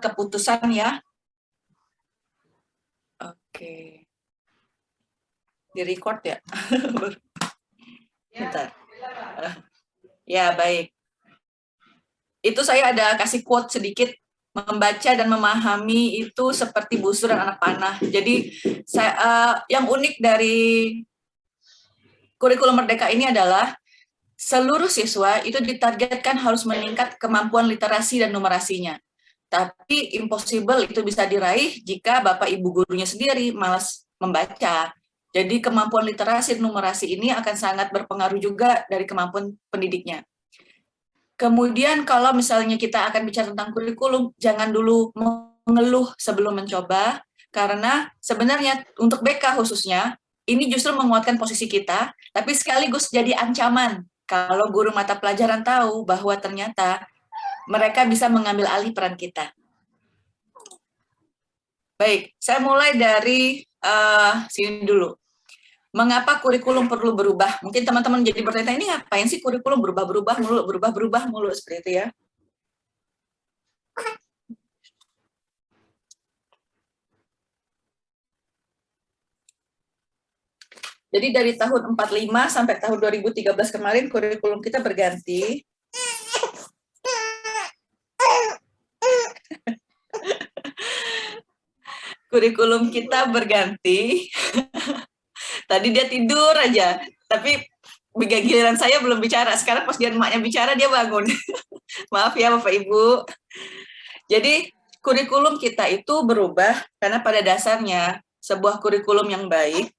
keputusan ya. Oke. Di-record ya? Bentar. Ya, baik. Itu saya ada kasih quote sedikit, membaca dan memahami itu seperti busur dan anak panah. Jadi yang unik dari kurikulum Merdeka ini adalah seluruh siswa itu ditargetkan harus meningkat kemampuan literasi dan numerasinya. Tapi impossible itu bisa diraih jika Bapak Ibu gurunya sendiri malas membaca. Jadi kemampuan literasi dan numerasi ini akan sangat berpengaruh juga dari kemampuan pendidiknya. Kemudian kalau misalnya kita akan bicara tentang kurikulum, jangan dulu mengeluh sebelum mencoba, karena sebenarnya untuk BK khususnya, ini justru menguatkan posisi kita, tapi sekaligus jadi ancaman kalau guru mata pelajaran tahu bahwa ternyata mereka bisa mengambil alih peran kita. Baik, saya mulai dari sini dulu. Mengapa kurikulum perlu berubah? Mungkin teman-teman jadi bertanya, ini ngapain sih kurikulum berubah-berubah mulu, seperti itu ya. Jadi dari tahun 45 sampai tahun 2013 kemarin kurikulum kita berganti. Kurikulum kita berganti. Tadi dia tidur aja, tapi giliran saya belum bicara. Sekarang pas dia emaknya bicara, dia bangun. Maaf ya Bapak Ibu. Jadi kurikulum kita itu berubah karena pada dasarnya sebuah kurikulum yang baik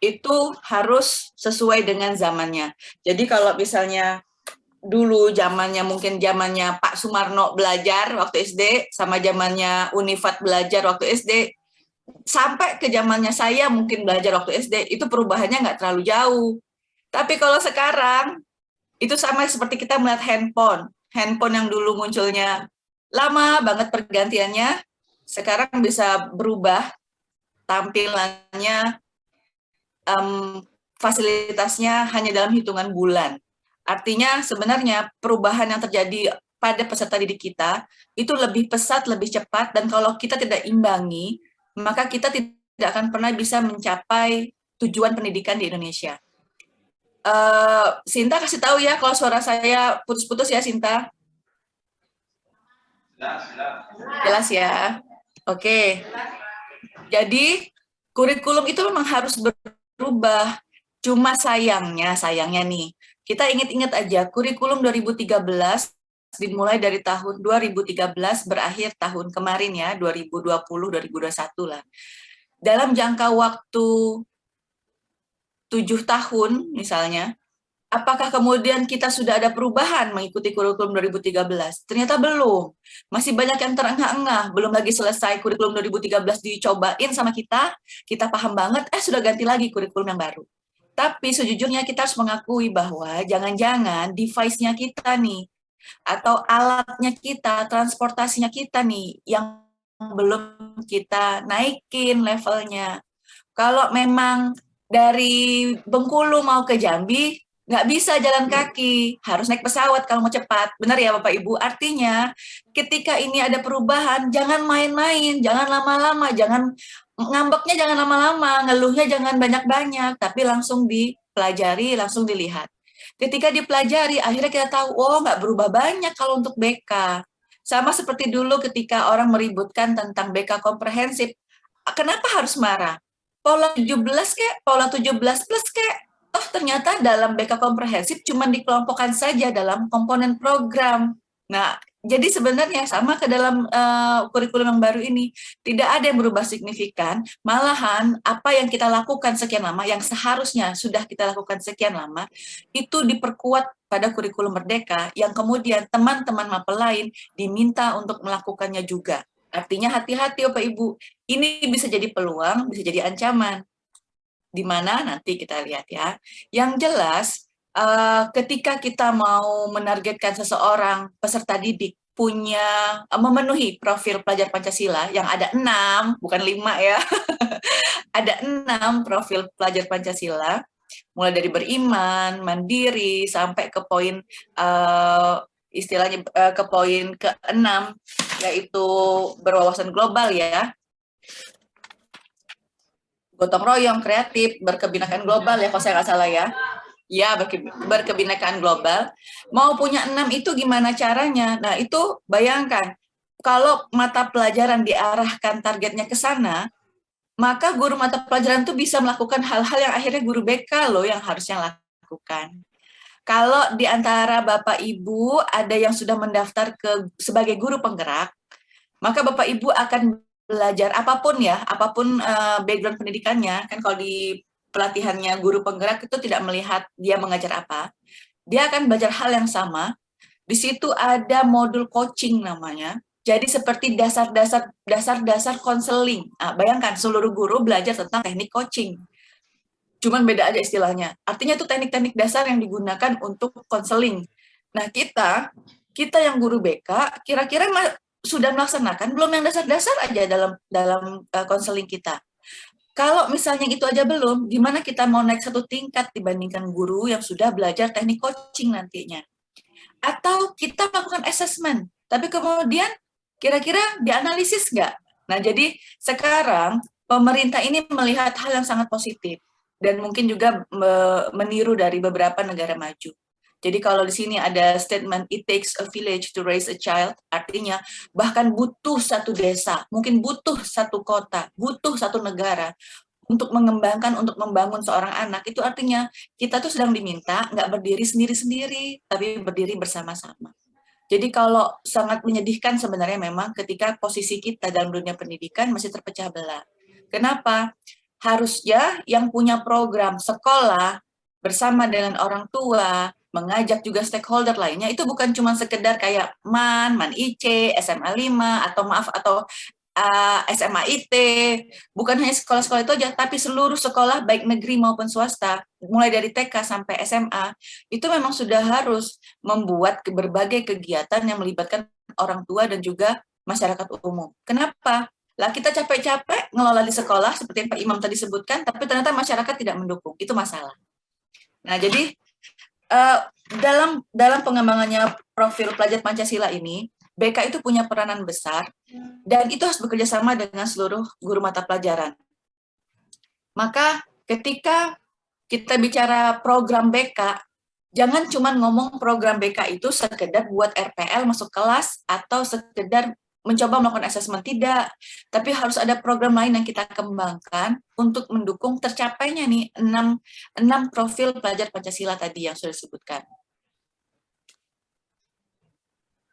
itu harus sesuai dengan zamannya. Jadi kalau misalnya dulu mungkin zamannya Pak Sumarno belajar waktu SD sama zamannya Unifat belajar waktu SD sampai ke zamannya saya mungkin belajar waktu SD, itu perubahannya nggak terlalu jauh. Tapi kalau sekarang itu sama seperti kita melihat handphone yang dulu munculnya lama banget pergantiannya, sekarang bisa berubah tampilannya, fasilitasnya hanya dalam hitungan bulan. Artinya sebenarnya perubahan yang terjadi pada peserta didik kita itu lebih pesat, lebih cepat, dan kalau kita tidak imbangi, maka kita tidak akan pernah bisa mencapai tujuan pendidikan di Indonesia. Sinta kasih tahu ya kalau suara saya putus-putus ya, Sinta. Jelas ya. Oke. Jadi kurikulum itu memang harus berubah. Cuma sayangnya nih, kita ingat-ingat aja kurikulum 2013 dimulai dari tahun 2013 berakhir tahun kemarin ya, 2020-2021 lah. Dalam jangka waktu 7 tahun misalnya, apakah kemudian kita sudah ada perubahan mengikuti kurikulum 2013? Ternyata belum. Masih banyak yang terengah-engah, belum lagi selesai kurikulum 2013 dicobain sama kita paham banget, sudah ganti lagi kurikulum yang baru. Tapi sejujurnya kita harus mengakui bahwa jangan-jangan device-nya kita nih, atau alatnya kita, transportasinya kita nih, yang belum kita naikin levelnya. Kalau memang dari Bengkulu mau ke Jambi, nggak bisa jalan kaki, harus naik pesawat kalau mau cepat. Benar ya Bapak Ibu? Artinya ketika ini ada perubahan, jangan main-main, jangan lama-lama, jangan ngambeknya jangan lama-lama, ngeluhnya jangan banyak-banyak, tapi langsung dipelajari, langsung dilihat. Ketika dipelajari, akhirnya kita tahu, oh nggak berubah banyak kalau untuk BK. Sama seperti dulu ketika orang meributkan tentang BK komprehensif, kenapa harus marah? Pola 17 kek, pola 17 plus kek, oh ternyata dalam BK komprehensif cuma dikelompokkan saja dalam komponen program. Nah, jadi sebenarnya sama ke dalam kurikulum yang baru ini, tidak ada yang berubah signifikan, malahan apa yang kita lakukan sekian lama, yang seharusnya sudah kita lakukan sekian lama, itu diperkuat pada kurikulum Merdeka, yang kemudian teman-teman mapel lain diminta untuk melakukannya juga. Artinya hati-hati Bapak Ibu, ini bisa jadi peluang, bisa jadi ancaman. Di mana nanti kita lihat ya. Yang jelas, ketika kita mau menargetkan seseorang peserta didik punya memenuhi profil pelajar Pancasila yang ada 6, bukan 5 ya. Ada 6 profil pelajar Pancasila, mulai dari beriman, mandiri, sampai ke poin istilahnya ke poin ke-6, yaitu berwawasan global ya. Gotong royong, kreatif, berkebinekaan global ya, kalau saya nggak salah ya. Ya, berkebinekaan global. Mau punya 6 itu gimana caranya? Nah, itu bayangkan, kalau mata pelajaran diarahkan targetnya ke sana, maka guru mata pelajaran itu bisa melakukan hal-hal yang akhirnya guru BK loh yang harusnya lakukan. Kalau di antara Bapak Ibu ada yang sudah mendaftar sebagai guru penggerak, maka Bapak Ibu akan belajar apapun ya, apapun background pendidikannya. Kan kalau di pelatihannya guru penggerak itu tidak melihat dia mengajar apa, dia akan belajar hal yang sama. Di situ ada modul coaching namanya. Jadi seperti dasar-dasar konseling. Nah, bayangkan seluruh guru belajar tentang teknik coaching. Cuman beda aja istilahnya. Artinya itu teknik-teknik dasar yang digunakan untuk konseling. Nah, kita yang guru BK kira-kira sudah melaksanakan belum yang dasar-dasar aja dalam konseling kita. Kalau misalnya itu aja belum, gimana kita mau naik satu tingkat dibandingkan guru yang sudah belajar teknik coaching nantinya? Atau kita melakukan assessment, tapi kemudian kira-kira dianalisis nggak? Nah, jadi sekarang pemerintah ini melihat hal yang sangat positif dan mungkin juga meniru dari beberapa negara maju. Jadi kalau di sini ada statement it takes a village to raise a child, artinya bahkan butuh satu desa, mungkin butuh satu kota, butuh satu negara untuk mengembangkan, untuk membangun seorang anak. Itu artinya kita tuh sedang diminta nggak berdiri sendiri-sendiri, tapi berdiri bersama-sama. Jadi kalau sangat menyedihkan sebenarnya memang ketika posisi kita dalam dunia pendidikan masih terpecah belah. Kenapa? Harusnya yang punya program sekolah bersama dengan orang tua, mengajak juga stakeholder lainnya, itu bukan cuma sekedar kayak MAN IC, SMA 5, atau SMA IT, bukan hanya sekolah-sekolah itu aja, tapi seluruh sekolah baik negeri maupun swasta, mulai dari TK sampai SMA, itu memang sudah harus membuat berbagai kegiatan yang melibatkan orang tua dan juga masyarakat umum. Kenapa? Lah kita capek-capek ngelola di sekolah, seperti yang Pak Imam tadi sebutkan, tapi ternyata masyarakat tidak mendukung. Itu masalah. Nah, jadi dalam pengembangannya profil pelajar Pancasila ini, BK itu punya peranan besar, dan itu harus bekerja sama dengan seluruh guru mata pelajaran. Maka ketika kita bicara program BK, jangan cuma ngomong program BK itu sekedar buat RPL masuk kelas atau sekedar mencoba melakukan asesmen, tidak. Tapi harus ada program lain yang kita kembangkan untuk mendukung tercapainya nih 6 profil pelajar Pancasila tadi yang sudah disebutkan.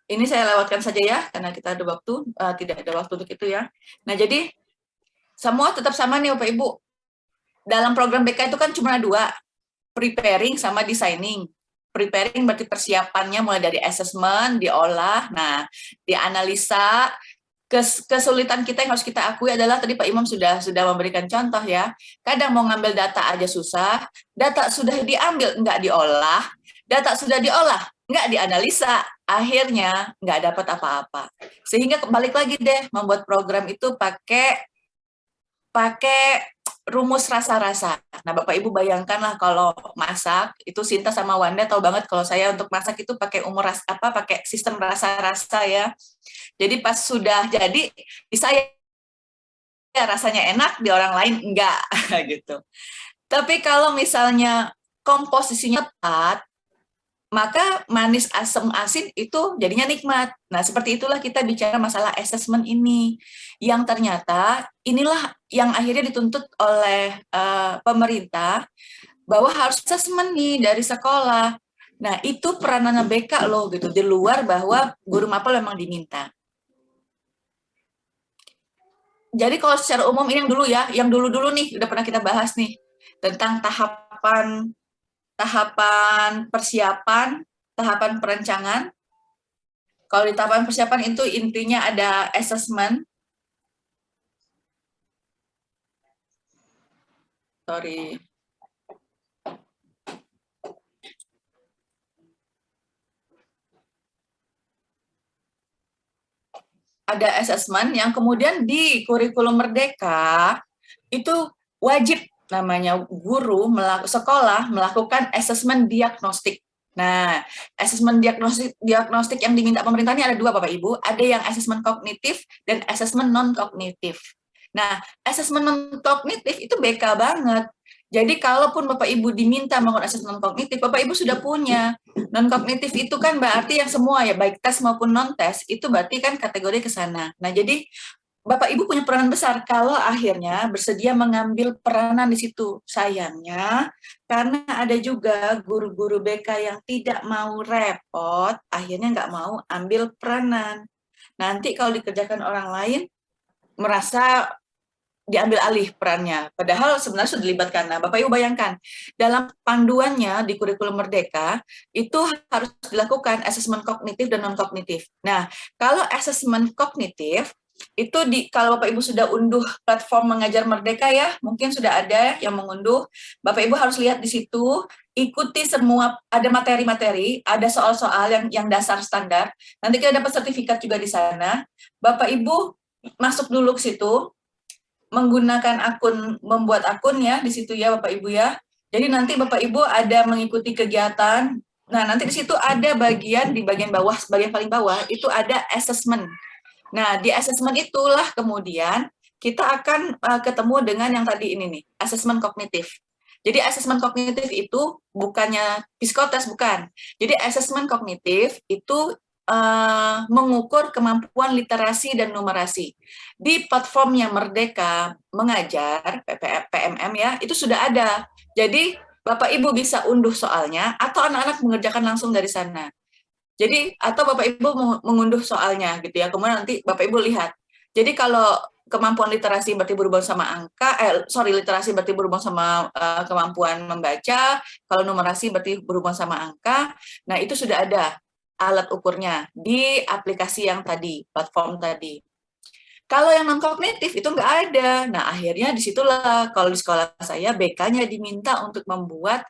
Ini saya lewatkan saja ya, karena kita ada waktu, tidak ada waktu untuk itu ya. Nah, jadi semua tetap sama nih Bapak Ibu. Dalam program BK itu kan cuma 2, preparing sama designing. Preparing berarti persiapannya mulai dari assessment, diolah, nah dianalisa. Kesulitan kita yang harus kita akui adalah tadi Pak Imam sudah memberikan contoh ya. Kadang mau ngambil data aja susah, data sudah diambil nggak diolah, data sudah diolah nggak dianalisa, akhirnya nggak dapat apa-apa. Sehingga balik lagi deh membuat program itu pakai rumus rasa-rasa. Nah, Bapak Ibu bayangkanlah kalau masak, itu Sinta sama Wanda tahu banget kalau saya untuk masak itu pakai pakai sistem rasa-rasa ya. Jadi pas sudah jadi di saya rasanya enak, di orang lain enggak gitu. Tapi kalau misalnya komposisinya tepat, maka manis, asam, asin itu jadinya nikmat. Nah, seperti itulah kita bicara masalah assessment ini, yang ternyata inilah yang akhirnya dituntut oleh pemerintah, bahwa harus assessment nih dari sekolah. Nah, itu peranannya BK loh, gitu, di luar bahwa guru mapel memang diminta. Jadi kalau secara umum ini yang dulu ya, yang dulu-dulu nih, udah pernah kita bahas nih, tentang tahapan persiapan, tahapan perencanaan. Kalau di tahapan persiapan itu intinya ada assessment. Sorry. Ada assessment yang kemudian di kurikulum Merdeka itu wajib namanya guru sekolah melakukan assessment diagnostik. Nah, asesmen diagnostik yang diminta pemerintah ini ada dua, Bapak Ibu. Ada yang asesmen kognitif dan asesmen non-kognitif. Nah, asesmen non-kognitif itu BK banget. Jadi kalaupun Bapak Ibu diminta melakukan asesmen kognitif, Bapak Ibu sudah punya. Non-kognitif itu kan berarti yang semua ya, baik tes maupun non-tes, itu berarti kan kategori ke sana. Nah, jadi Bapak Ibu punya peranan besar kalau akhirnya bersedia mengambil peranan di situ. Sayangnya, karena ada juga guru-guru BK yang tidak mau repot, akhirnya nggak mau ambil peranan. Nanti kalau dikerjakan orang lain, merasa diambil alih perannya. Padahal sebenarnya sudah dilibatkan. Nah, Bapak Ibu bayangkan, dalam panduannya di kurikulum Merdeka, itu harus dilakukan asesmen kognitif dan non-kognitif. Nah, kalau asesmen kognitif, itu kalau Bapak Ibu sudah unduh platform Mengajar Merdeka ya, mungkin sudah ada yang mengunduh. Bapak Ibu harus lihat di situ, ikuti semua, ada materi-materi, ada soal-soal yang dasar standar. Nanti kita dapat sertifikat juga di sana. Bapak Ibu masuk dulu ke situ, menggunakan akun, membuat akun ya di situ ya Bapak Ibu ya. Jadi nanti Bapak Ibu ada mengikuti kegiatan. Nah, nanti di situ ada bagian di bagian bawah, bagian paling bawah itu ada assessment. Nah, di assessment itulah kemudian kita akan ketemu dengan yang tadi ini nih, assessment kognitif. Jadi assessment kognitif itu bukannya psikotes, bukan. Jadi assessment kognitif itu mengukur kemampuan literasi dan numerasi. Di platformnya Merdeka Mengajar, PMM ya, itu sudah ada. Jadi Bapak Ibu bisa unduh soalnya atau anak-anak mengerjakan langsung dari sana. Jadi atau Bapak Ibu mengunduh soalnya gitu ya. Kemudian nanti Bapak Ibu lihat. Jadi kalau kemampuan literasi berarti berhubungan sama angka, literasi berarti berhubungan sama kemampuan membaca, kalau numerasi berarti berhubungan sama angka. Nah, itu sudah ada alat ukurnya di aplikasi yang tadi, platform tadi. Kalau yang non kognitif itu nggak ada. Nah, akhirnya disitulah kalau di sekolah saya BK-nya diminta untuk membuat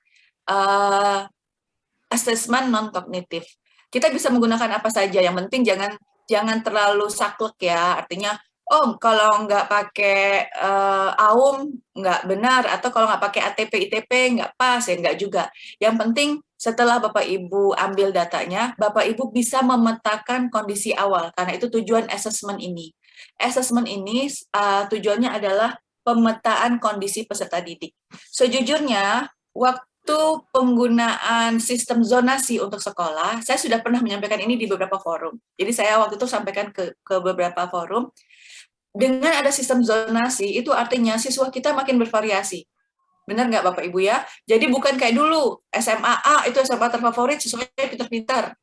asesmen non kognitif. Kita bisa menggunakan apa saja, yang penting jangan terlalu saklek ya. Artinya, oh kalau nggak pakai AUM nggak benar, atau kalau nggak pakai ATP ITP nggak pas ya, nggak juga. Yang penting setelah Bapak Ibu ambil datanya, Bapak Ibu bisa memetakan kondisi awal, karena itu tujuan asesmen ini. Asesmen ini tujuannya adalah pemetaan kondisi peserta didik. Sejujurnya, waktu penggunaan sistem zonasi untuk sekolah, saya sudah pernah menyampaikan ini di beberapa forum. Jadi saya waktu itu sampaikan ke beberapa forum, dengan ada sistem zonasi, itu artinya siswa kita makin bervariasi. Benar nggak Bapak Ibu ya? Jadi bukan kayak dulu, SMA A itu SMA terfavorit, siswanya pintar-pintar.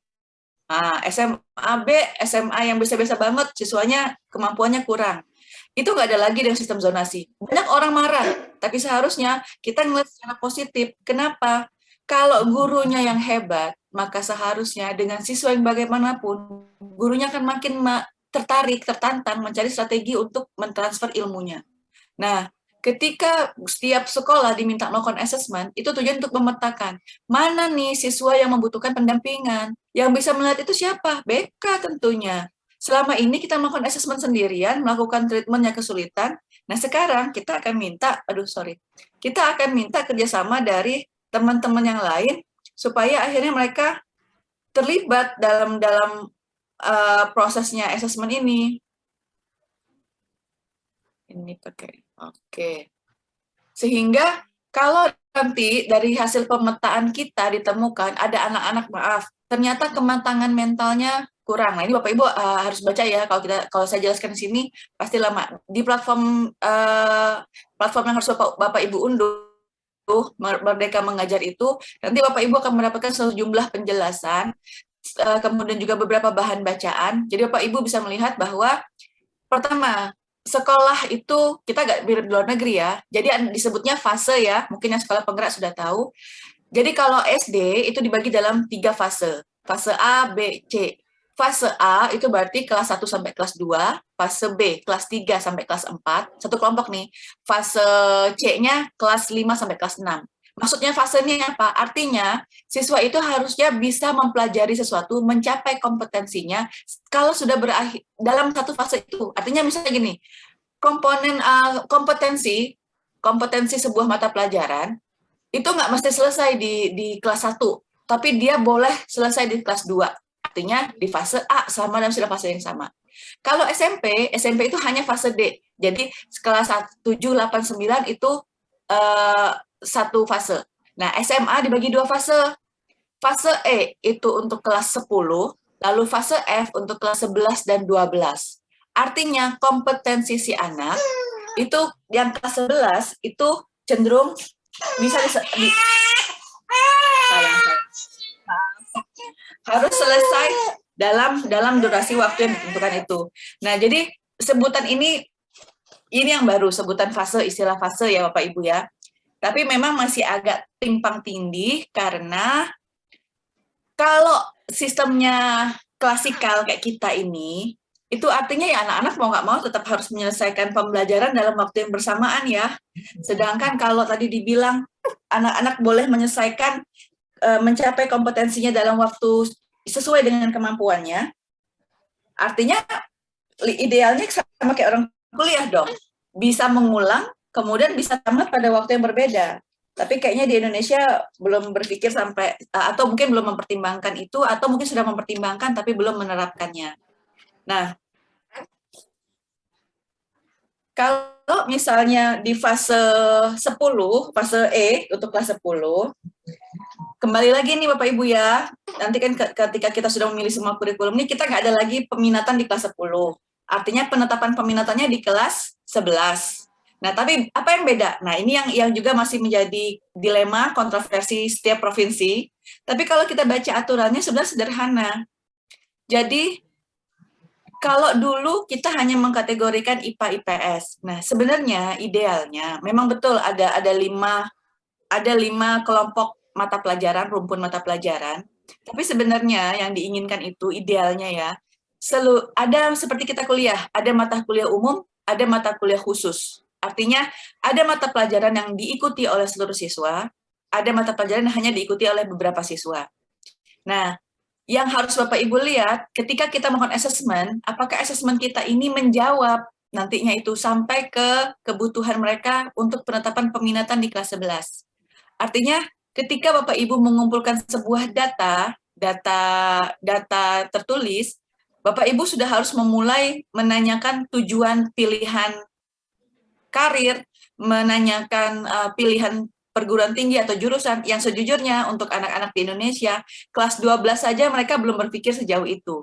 Nah, SMA B, SMA yang biasa-biasa banget, siswanya kemampuannya kurang. Itu nggak ada lagi dengan sistem zonasi. Banyak orang marah, tapi seharusnya kita ngelihat secara positif. Kenapa? Kalau gurunya yang hebat, maka seharusnya dengan siswa yang bagaimanapun, gurunya akan makin tertarik, tertantang mencari strategi untuk mentransfer ilmunya. Nah, ketika setiap sekolah diminta melakukan assessment, itu tujuan untuk memetakan mana nih siswa yang membutuhkan pendampingan. Yang bisa melihat itu siapa? BK tentunya. Selama ini kita melakukan assessment sendirian, melakukan treatmentnya kesulitan. Nah, sekarang kita akan minta, kita akan minta kerjasama dari teman-teman yang lain supaya akhirnya mereka terlibat dalam prosesnya assessment ini. Ini pakai, oke. Sehingga kalau nanti dari hasil pemetaan kita ditemukan ada anak-anak, maaf, ternyata kematangan mentalnya kurang. Nah, ini Bapak Ibu harus baca ya. Kalau saya jelaskan di sini pasti lama. Di platform yang harus Bapak Ibu unduh, Merdeka Mengajar itu, nanti Bapak Ibu akan mendapatkan sejumlah penjelasan, kemudian juga beberapa bahan bacaan. Jadi Bapak Ibu bisa melihat bahwa pertama, sekolah itu kita nggak mirip di luar negeri ya. Jadi disebutnya fase ya, mungkin yang sekolah penggerak sudah tahu. Jadi kalau SD itu dibagi dalam 3 fase. Fase A, B, C. Fase A itu berarti kelas 1 sampai kelas 2, fase B kelas 3 sampai kelas 4, satu kelompok nih. Fase C-nya kelas 5 sampai kelas 6. Maksudnya fase ini apa? Artinya siswa itu harusnya bisa mempelajari sesuatu, mencapai kompetensinya kalau sudah berakhir dalam satu fase itu. Artinya misalnya gini, komponen kompetensi sebuah mata pelajaran itu nggak mesti selesai di kelas 1. tapi dia boleh selesai di kelas 2. Artinya di fase A sama dan sudah fase yang sama. Kalau SMP itu hanya fase D. Jadi kelas 7, 8, 9 itu satu fase. Nah, SMA dibagi 2 fase. Fase E itu untuk kelas 10, lalu fase F untuk kelas 11 dan 12. Artinya kompetensi si anak itu yang kelas 11 itu cenderung bisa harus selesai dalam durasi waktu yang ditentukan itu. Nah, jadi sebutan ini yang baru, sebutan fase, istilah fase ya Bapak Ibu ya. Tapi memang masih agak timpang tindih karena kalau sistemnya klasikal kayak kita ini, itu artinya ya anak-anak mau nggak mau tetap harus menyelesaikan pembelajaran dalam waktu yang bersamaan ya. Sedangkan kalau tadi dibilang anak-anak boleh menyelesaikan mencapai kompetensinya dalam waktu sesuai dengan kemampuannya, artinya idealnya sama kayak orang kuliah dong, bisa mengulang, kemudian bisa tamat pada waktu yang berbeda. Tapi kayaknya di Indonesia belum berpikir sampai, atau mungkin belum mempertimbangkan itu, atau mungkin sudah mempertimbangkan tapi belum menerapkannya. Nah, kalau misalnya di fase 10, fase E untuk kelas 10, kembali lagi nih Bapak Ibu ya, nanti kan ketika kita sudah memilih semua kurikulum ini, kita nggak ada lagi peminatan di kelas 10. Artinya penetapan peminatannya di kelas 11. Nah, tapi apa yang beda? Nah, ini yang juga masih menjadi dilema, kontroversi setiap provinsi. Tapi kalau kita baca aturannya sebenarnya sederhana. Jadi, kalau dulu kita hanya mengkategorikan IPA IPS. Nah, sebenarnya idealnya memang betul ada 5 kelompok mata pelajaran, rumpun mata pelajaran. Tapi sebenarnya yang diinginkan itu idealnya ya, ada seperti kita kuliah, ada mata kuliah umum, ada mata kuliah khusus. Artinya ada mata pelajaran yang diikuti oleh seluruh siswa, ada mata pelajaran yang hanya diikuti oleh beberapa siswa. Nah, yang harus Bapak Ibu lihat, ketika kita melakukan assessment, apakah assessment kita ini menjawab nantinya itu sampai ke kebutuhan mereka untuk penetapan peminatan di kelas 11. Artinya, ketika Bapak Ibu mengumpulkan sebuah data tertulis, Bapak Ibu sudah harus memulai menanyakan tujuan pilihan karir, menanyakan pilihan perguruan tinggi atau jurusan yang sejujurnya untuk anak-anak di Indonesia, kelas 12 saja mereka belum berpikir sejauh itu.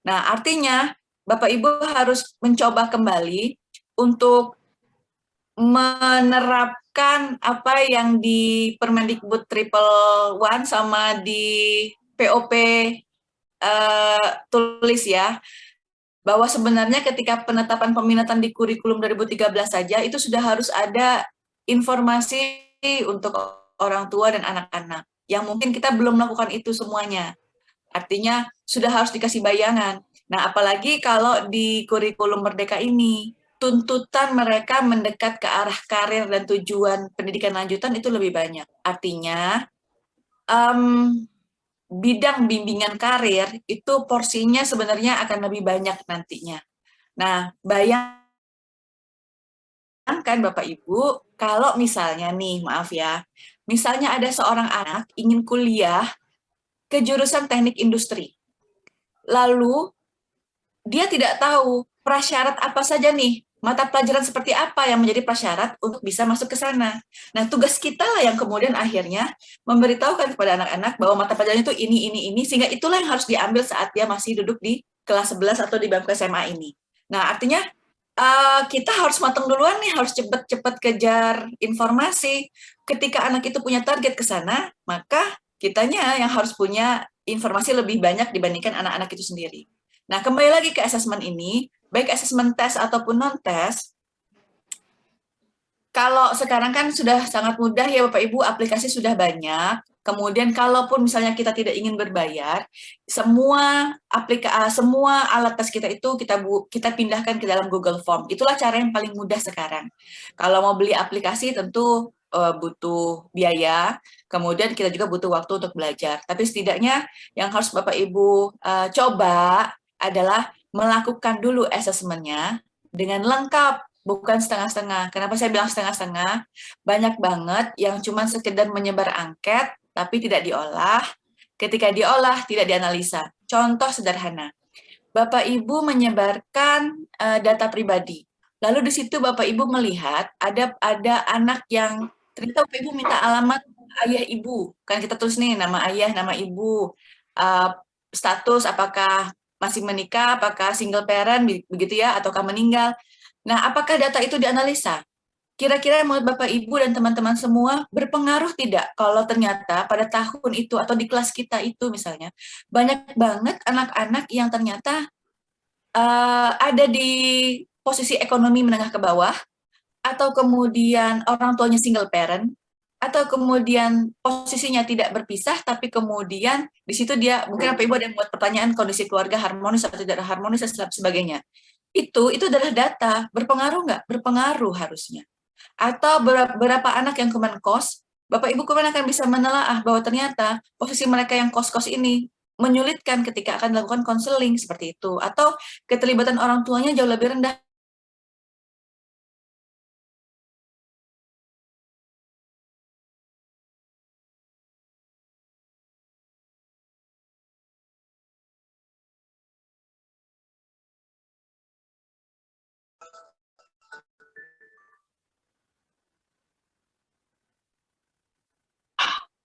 Nah, artinya Bapak Ibu harus mencoba kembali untuk menerapkan apa yang di Permendikbud Triple One sama di POP tulis ya, bahwa sebenarnya ketika penetapan peminatan di kurikulum 2013 saja itu sudah harus ada informasi untuk orang tua dan anak-anak yang mungkin kita belum melakukan itu semuanya. Artinya sudah harus dikasih bayangan. Nah, apalagi kalau di kurikulum Merdeka ini tuntutan mereka mendekat ke arah karir dan tujuan pendidikan lanjutan itu lebih banyak. Artinya bidang bimbingan karir itu porsinya sebenarnya akan lebih banyak nantinya. Nah, bayangkan Bapak Ibu, kalau misalnya nih, maaf ya, misalnya ada seorang anak ingin kuliah ke jurusan teknik industri. Lalu, dia tidak tahu prasyarat apa saja nih, mata pelajaran seperti apa yang menjadi prasyarat untuk bisa masuk ke sana. Nah, tugas kita lah yang kemudian akhirnya memberitahukan kepada anak-anak bahwa mata pelajaran itu ini, sehingga itulah yang harus diambil saat dia masih duduk di kelas 11 atau di bangku SMA ini. Nah, artinya kita harus matang duluan nih, harus cepat-cepat kejar informasi. Ketika anak itu punya target ke sana, maka kitanya yang harus punya informasi lebih banyak dibandingkan anak-anak itu sendiri. Nah, kembali lagi ke assessment ini, baik assessment tes ataupun non-tes, kalau sekarang kan sudah sangat mudah ya Bapak Ibu, aplikasi sudah banyak. Kemudian kalaupun misalnya kita tidak ingin berbayar, semua alat tes kita itu kita pindahkan ke dalam Google Form. Itulah cara yang paling mudah sekarang. Kalau mau beli aplikasi tentu butuh biaya, kemudian kita juga butuh waktu untuk belajar. Tapi setidaknya yang harus Bapak Ibu coba adalah melakukan dulu assessment-nya dengan lengkap, bukan setengah-setengah. Kenapa saya bilang setengah-setengah? Banyak banget yang cuma sekedar menyebar angket, tapi tidak diolah. Ketika diolah, tidak dianalisa. Contoh sederhana, Bapak Ibu menyebarkan data pribadi. Lalu di situ Bapak Ibu melihat ada anak yang ternyata Bapak Ibu minta alamat ayah ibu. Kan kita tulis nih nama ayah, nama ibu, uh, status apakah masih menikah, apakah single parent begitu ya, ataukah meninggal. Nah, apakah data itu dianalisa? Kira-kira menurut Bapak Ibu dan teman-teman semua berpengaruh tidak kalau ternyata pada tahun itu atau di kelas kita itu misalnya banyak banget anak-anak yang ternyata ada di posisi ekonomi menengah ke bawah, atau kemudian orang tuanya single parent, atau kemudian posisinya tidak berpisah, tapi kemudian di situ dia mungkin Bapak Ibu ada yang buat pertanyaan kondisi keluarga harmonis atau tidak harmonis dan sebagainya. Itu adalah data, berpengaruh nggak? Berpengaruh harusnya. Atau berapa anak yang kos, Bapak Ibu kemudian akan bisa menelaah bahwa ternyata posisi mereka yang kos-kos ini menyulitkan ketika akan dilakukan konseling seperti itu, atau keterlibatan orang tuanya jauh lebih rendah.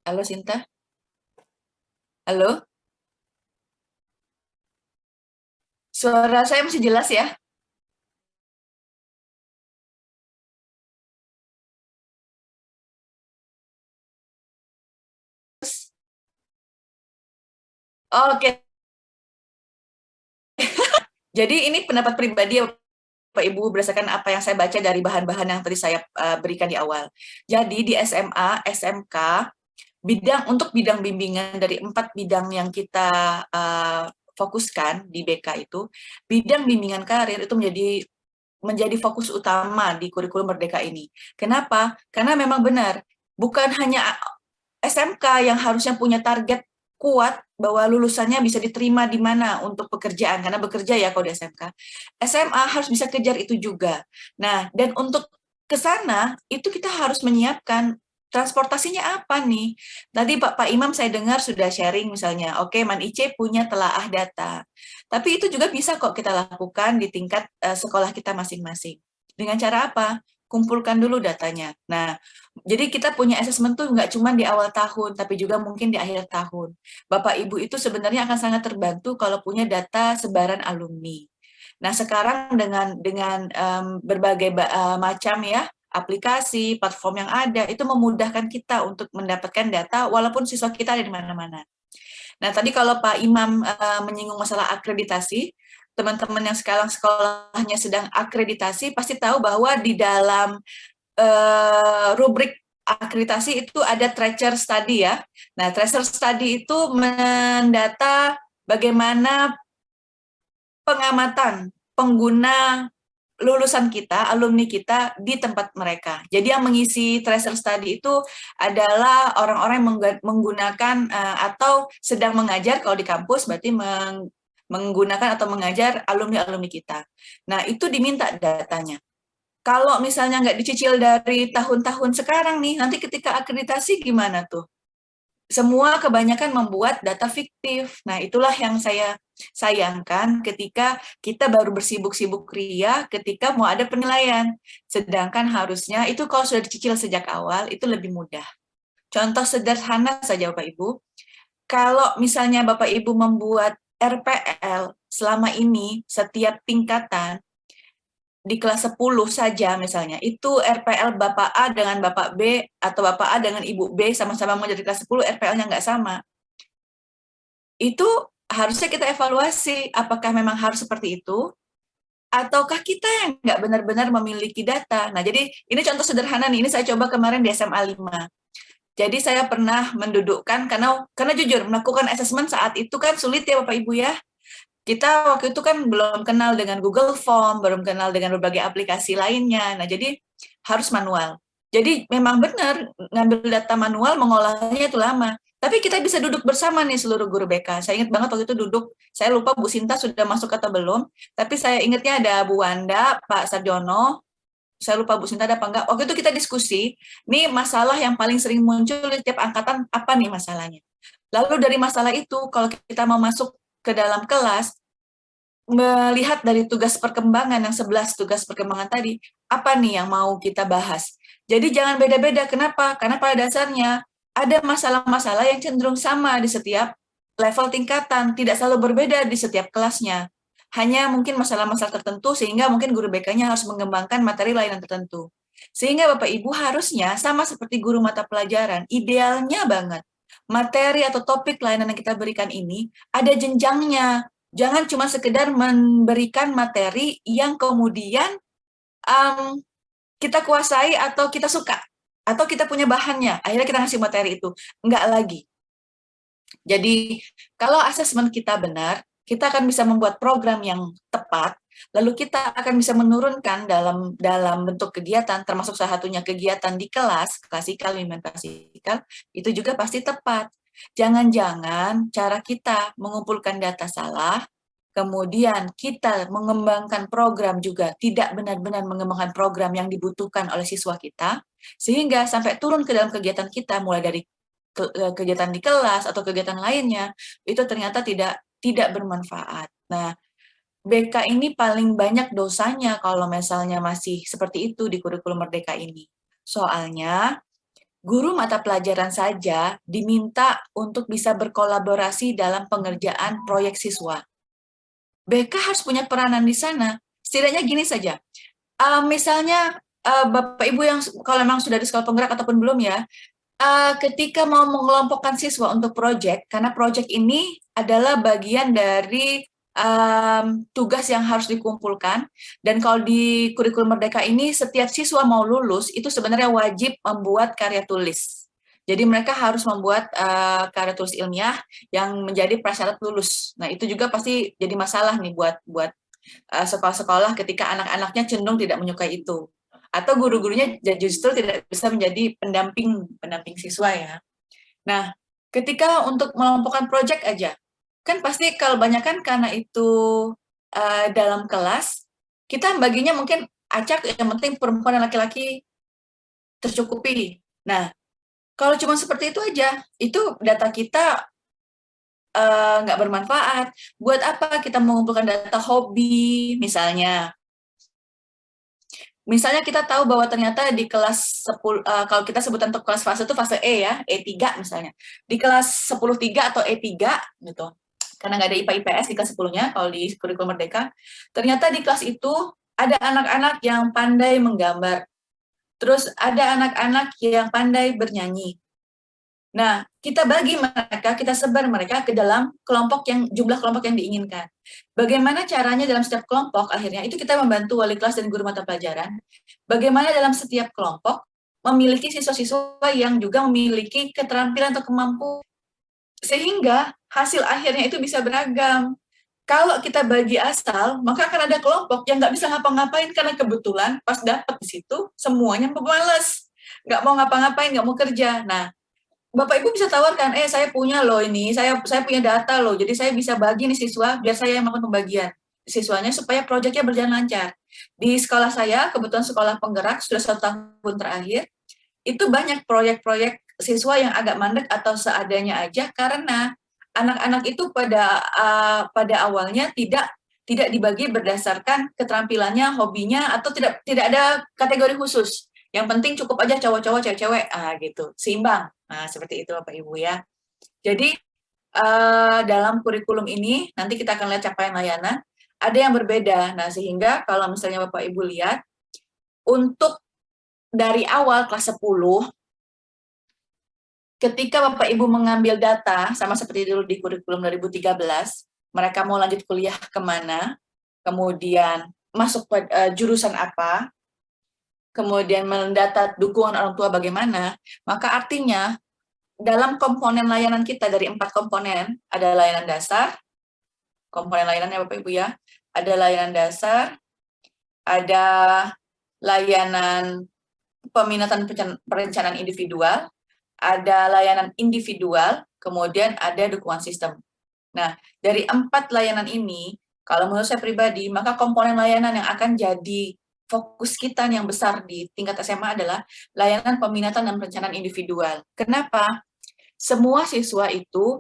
Halo Sinta? Halo? Suara saya masih jelas ya? Oke, jadi ini pendapat pribadi ya Pak Ibu berdasarkan apa yang saya baca dari bahan-bahan yang tadi saya berikan di awal. Jadi di SMA, SMK, untuk bidang bimbingan dari 4 bidang yang kita fokuskan di BK itu, bidang bimbingan karir itu menjadi fokus utama di kurikulum Merdeka ini. Kenapa? Karena memang benar, bukan hanya SMK yang harusnya punya target kuat bahwa lulusannya bisa diterima di mana untuk pekerjaan, karena bekerja ya kalau di SMK. SMA harus bisa kejar itu juga. Nah, dan untuk ke sana itu kita harus menyiapkan transportasinya apa nih? Tadi Pak Imam saya dengar sudah sharing misalnya, oke Man IC punya telaah data. Tapi itu juga bisa kok kita lakukan di tingkat sekolah kita masing-masing. Dengan cara apa? Kumpulkan dulu datanya. Nah, jadi kita punya assessment tuh nggak cuma di awal tahun, tapi juga mungkin di akhir tahun. Bapak Ibu itu sebenarnya akan sangat terbantu kalau punya data sebaran alumni. Nah, sekarang dengan berbagai macam ya aplikasi, platform yang ada, itu memudahkan kita untuk mendapatkan data walaupun siswa kita ada di mana-mana. Nah, tadi kalau Pak Imam menyinggung masalah akreditasi, teman-teman yang sekarang sekolahnya sedang akreditasi pasti tahu bahwa di dalam rubrik akreditasi itu ada tracer study ya. Nah, tracer study itu mendata bagaimana pengamatan pengguna lulusan kita, alumni kita di tempat mereka. Jadi yang mengisi tracer study itu adalah orang-orang yang menggunakan atau sedang mengajar kalau di kampus berarti menggunakan atau mengajar alumni-alumni kita. Nah, itu diminta datanya. Kalau misalnya nggak dicicil dari tahun-tahun sekarang nih, nanti ketika akreditasi gimana tuh? Semua kebanyakan membuat data fiktif. Nah, itulah yang saya sayangkan ketika kita baru bersibuk-sibuk ria ketika mau ada penilaian. Sedangkan harusnya itu kalau sudah dicicil sejak awal, itu lebih mudah. Contoh sederhana saja Bapak Ibu, kalau misalnya Bapak Ibu membuat RPL selama ini setiap tingkatan, di kelas 10 saja misalnya, itu RPL Bapak A dengan Bapak B atau Bapak A dengan Ibu B sama-sama mau jadi kelas 10, RPL-nya nggak sama. Itu harusnya kita evaluasi apakah memang harus seperti itu, ataukah kita yang nggak benar-benar memiliki data. Nah, jadi ini contoh sederhana nih, ini saya coba kemarin di SMA 5. Jadi saya pernah mendudukkan, karena jujur, melakukan assessment saat itu kan sulit ya Bapak Ibu ya. Kita waktu itu kan belum kenal dengan Google Form, belum kenal dengan berbagai aplikasi lainnya. Nah, jadi harus manual. Jadi memang benar ngambil data manual, mengolahnya itu lama. Tapi kita bisa duduk bersama nih seluruh guru BK. Saya ingat banget waktu itu duduk, saya lupa Bu Sinta sudah masuk atau belum, tapi saya ingatnya ada Bu Wanda, Pak Sarjono, saya lupa Bu Sinta ada apa enggak, waktu itu kita diskusi, nih masalah yang paling sering muncul di setiap angkatan, apa nih masalahnya. Lalu dari masalah itu, kalau kita mau masuk ke dalam kelas, melihat dari tugas perkembangan yang 11 tugas perkembangan tadi, apa nih yang mau kita bahas. Jadi jangan beda-beda, kenapa? Karena pada dasarnya ada masalah-masalah yang cenderung sama di setiap level tingkatan, tidak selalu berbeda di setiap kelasnya. Hanya mungkin masalah-masalah tertentu sehingga mungkin guru BK-nya harus mengembangkan materi layanan tertentu. Sehingga Bapak Ibu harusnya sama seperti guru mata pelajaran, idealnya banget materi atau topik layanan yang kita berikan ini ada jenjangnya. Jangan cuma sekedar memberikan materi yang kemudian kita kuasai atau kita suka, atau kita punya bahannya, akhirnya kita ngasih materi itu. Enggak lagi. Jadi, kalau asesmen kita benar, kita akan bisa membuat program yang tepat, lalu kita akan bisa menurunkan dalam bentuk kegiatan, termasuk salah satunya kegiatan di kelas, klasikal, klasikal, itu juga pasti tepat. Jangan-jangan cara kita mengumpulkan data salah, kemudian kita mengembangkan program juga tidak benar-benar mengembangkan program yang dibutuhkan oleh siswa kita, sehingga sampai turun ke dalam kegiatan kita, mulai dari kegiatan di kelas atau kegiatan lainnya, itu ternyata tidak bermanfaat. Nah, BK ini paling banyak dosanya kalau misalnya masih seperti itu di kurikulum Merdeka ini. Soalnya, guru mata pelajaran saja diminta untuk bisa berkolaborasi dalam pengerjaan proyek siswa. BK harus punya peranan di sana. Setidaknya gini saja, misalnya Bapak Ibu yang kalau memang sudah di sekolah penggerak ataupun belum ya, ketika mau mengelompokkan siswa untuk proyek, karena proyek ini adalah bagian dari tugas yang harus dikumpulkan, dan kalau di kurikulum Merdeka ini, setiap siswa mau lulus, itu sebenarnya wajib membuat karya tulis. Jadi mereka harus membuat karya tulis ilmiah yang menjadi prasyarat lulus. Nah itu juga pasti jadi masalah nih buat sekolah-sekolah ketika anak-anaknya cenderung tidak menyukai itu. Atau guru-gurunya justru tidak bisa menjadi pendamping siswa ya. Nah, ketika untuk mengelompokkan proyek aja, kan pasti kalau banyak kan karena itu dalam kelas, kita baginya mungkin acak, yang penting perempuan dan laki-laki tercukupi. Nah, kalau cuma seperti itu aja, itu data kita nggak bermanfaat. Buat apa kita mengumpulkan data hobi, misalnya? Misalnya kita tahu bahwa ternyata di kelas 10, kalau kita sebutan untuk kelas fase itu fase E ya, E3 misalnya. Di kelas 10-3 atau E3 gitu, karena nggak ada IPA IPS di kelas 10-nya, kalau di kurikulum Merdeka, ternyata di kelas itu ada anak-anak yang pandai menggambar, terus ada anak-anak yang pandai bernyanyi. Nah, kita bagi mereka, kita sebar mereka ke dalam jumlah kelompok yang diinginkan. Bagaimana caranya dalam setiap kelompok, akhirnya itu kita membantu wali kelas dan guru mata pelajaran, bagaimana dalam setiap kelompok memiliki siswa-siswa yang juga memiliki keterampilan atau kemampuan, sehingga hasil akhirnya itu bisa beragam. Kalau kita bagi asal, maka akan ada kelompok yang nggak bisa ngapa-ngapain karena kebetulan pas dapat di situ, semuanya malas, nggak mau ngapa-ngapain, nggak mau kerja. Nah, Bapak Ibu bisa tawarkan, saya punya loh ini, saya punya data loh, jadi saya bisa bagi nih siswa, biar saya yang melakukan pembagian siswanya supaya proyeknya berjalan lancar. Di sekolah saya, kebetulan sekolah penggerak, sudah 1 tahun terakhir, itu banyak proyek-proyek siswa yang agak mandek atau seadanya aja, karena anak-anak itu pada awalnya tidak dibagi berdasarkan keterampilannya, hobinya, atau tidak ada kategori khusus. Yang penting cukup aja cowok-cowok, cewek-cewek, gitu, seimbang. Nah, seperti itu Bapak Ibu ya. Jadi, dalam kurikulum ini, nanti kita akan lihat capaian layanan, ada yang berbeda. Nah, sehingga kalau misalnya Bapak Ibu lihat, untuk dari awal kelas 10, ketika Bapak Ibu mengambil data, sama seperti dulu di kurikulum 2013, mereka mau lanjut kuliah kemana, kemudian masuk jurusan apa, kemudian mendata dukungan orang tua bagaimana, maka artinya dalam komponen layanan kita dari 4 komponen, ada layanan dasar, komponen layanannya Bapak Ibu ya, ada layanan dasar, ada layanan peminatan perencanaan individual, ada layanan individual, kemudian ada dukungan sistem. Nah, dari 4 layanan ini, kalau menurut saya pribadi, maka komponen layanan yang akan jadi fokus kita yang besar di tingkat SMA adalah layanan peminatan dan perencanaan individual. Kenapa? Semua siswa itu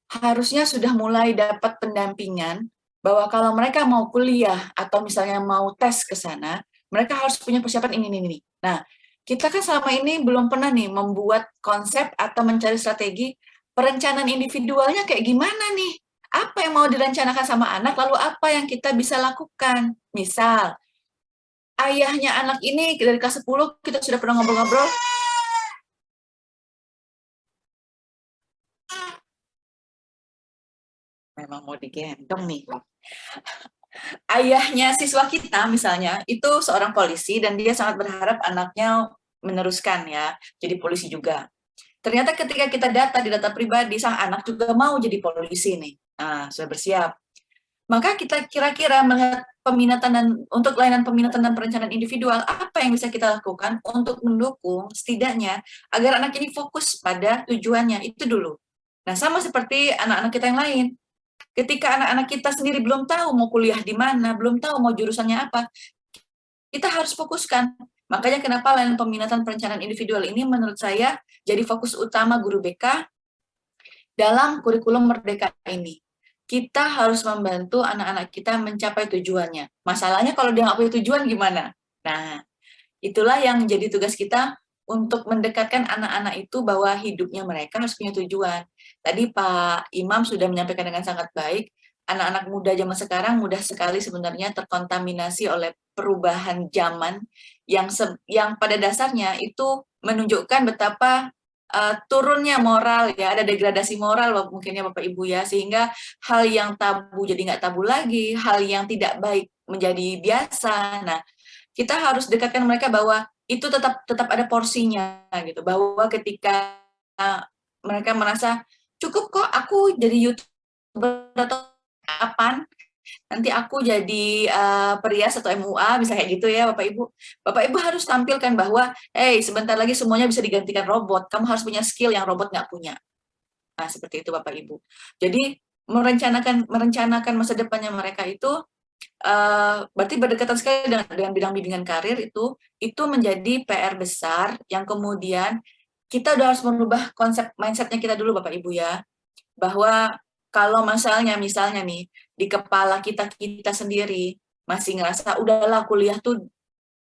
harusnya sudah mulai dapat pendampingan bahwa kalau mereka mau kuliah atau misalnya mau tes ke sana, mereka harus punya persiapan ini. Nah, kita kan selama ini belum pernah nih membuat konsep atau mencari strategi perencanaan individualnya kayak gimana nih? Apa yang mau direncanakan sama anak, lalu apa yang kita bisa lakukan? Misal, ayahnya anak ini dari kelas 10 kita sudah pernah ngobrol-ngobrol. Memang mau digendong nih. Ayahnya siswa kita misalnya itu seorang polisi dan dia sangat berharap anaknya meneruskan ya jadi polisi juga. Ternyata ketika kita data di data pribadi sang anak juga mau jadi polisi nih. Nah, sudah bersiap. Maka kita kira-kira melihat peminatan dan untuk layanan peminatan dan perencanaan individual, apa yang bisa kita lakukan untuk mendukung setidaknya agar anak ini fokus pada tujuannya itu dulu. Nah, sama seperti anak-anak kita yang lain. Ketika anak-anak kita sendiri belum tahu mau kuliah di mana, belum tahu mau jurusannya apa, kita harus fokuskan. Makanya kenapa layanan peminatan perencanaan individual ini menurut saya jadi fokus utama guru BK dalam kurikulum Merdeka ini. Kita harus membantu anak-anak kita mencapai tujuannya. Masalahnya kalau dia nggak punya tujuan gimana? Nah, itulah yang menjadi tugas kita untuk mendekatkan anak-anak itu bahwa hidupnya mereka harus punya tujuan. Tadi Pak Imam sudah menyampaikan dengan sangat baik, anak-anak muda zaman sekarang mudah sekali sebenarnya terkontaminasi oleh perubahan zaman yang pada dasarnya itu menunjukkan betapa turunnya moral ya, ada degradasi moral mungkinnya Bapak Ibu ya, sehingga hal yang tabu jadi nggak tabu lagi, hal yang tidak baik menjadi biasa. Nah, kita harus dekatkan mereka bahwa itu tetap ada porsinya gitu, bahwa ketika mereka merasa cukup kok aku jadi YouTuber atau kapan nanti aku jadi perias atau MUA bisa kayak gitu ya Bapak Ibu harus tampilkan bahwa sebentar lagi semuanya bisa digantikan robot, kamu harus punya skill yang robot nggak punya. Nah seperti itu Bapak Ibu. Jadi merencanakan masa depannya mereka itu berarti berdekatan sekali dengan bidang bimbingan karir itu menjadi PR besar yang kemudian kita udah harus merubah konsep mindsetnya kita dulu Bapak Ibu ya, bahwa kalau misalnya nih di kepala kita sendiri masih ngerasa udahlah kuliah tuh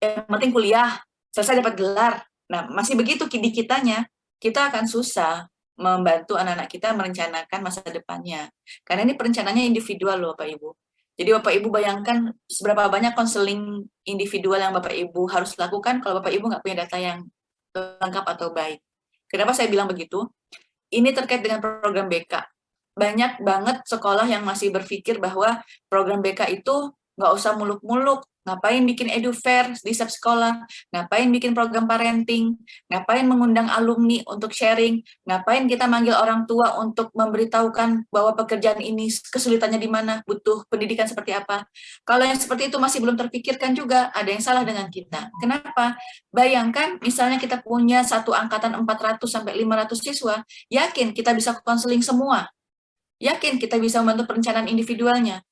penting kuliah selesai dapat gelar, nah masih begitu di kitanya, kita akan susah membantu anak-anak kita merencanakan masa depannya karena ini perencanaannya individual loh Bapak Ibu. Jadi Bapak Ibu bayangkan seberapa banyak konseling individual yang Bapak Ibu harus lakukan kalau Bapak Ibu nggak punya data yang lengkap atau baik. Kenapa saya bilang begitu? Ini terkait dengan program BK. Banyak banget sekolah yang masih berpikir bahwa program BK itu nggak usah muluk-muluk, ngapain bikin edu-fair di setiap sekolah, ngapain bikin program parenting, ngapain mengundang alumni untuk sharing, ngapain kita manggil orang tua untuk memberitahukan bahwa pekerjaan ini kesulitannya di mana, butuh pendidikan seperti apa. Kalau yang seperti itu masih belum terpikirkan juga, ada yang salah dengan kita. Kenapa? Bayangkan misalnya kita punya satu angkatan 400 sampai 500 siswa, yakin kita bisa konseling semua, yakin kita bisa membantu perencanaan individualnya,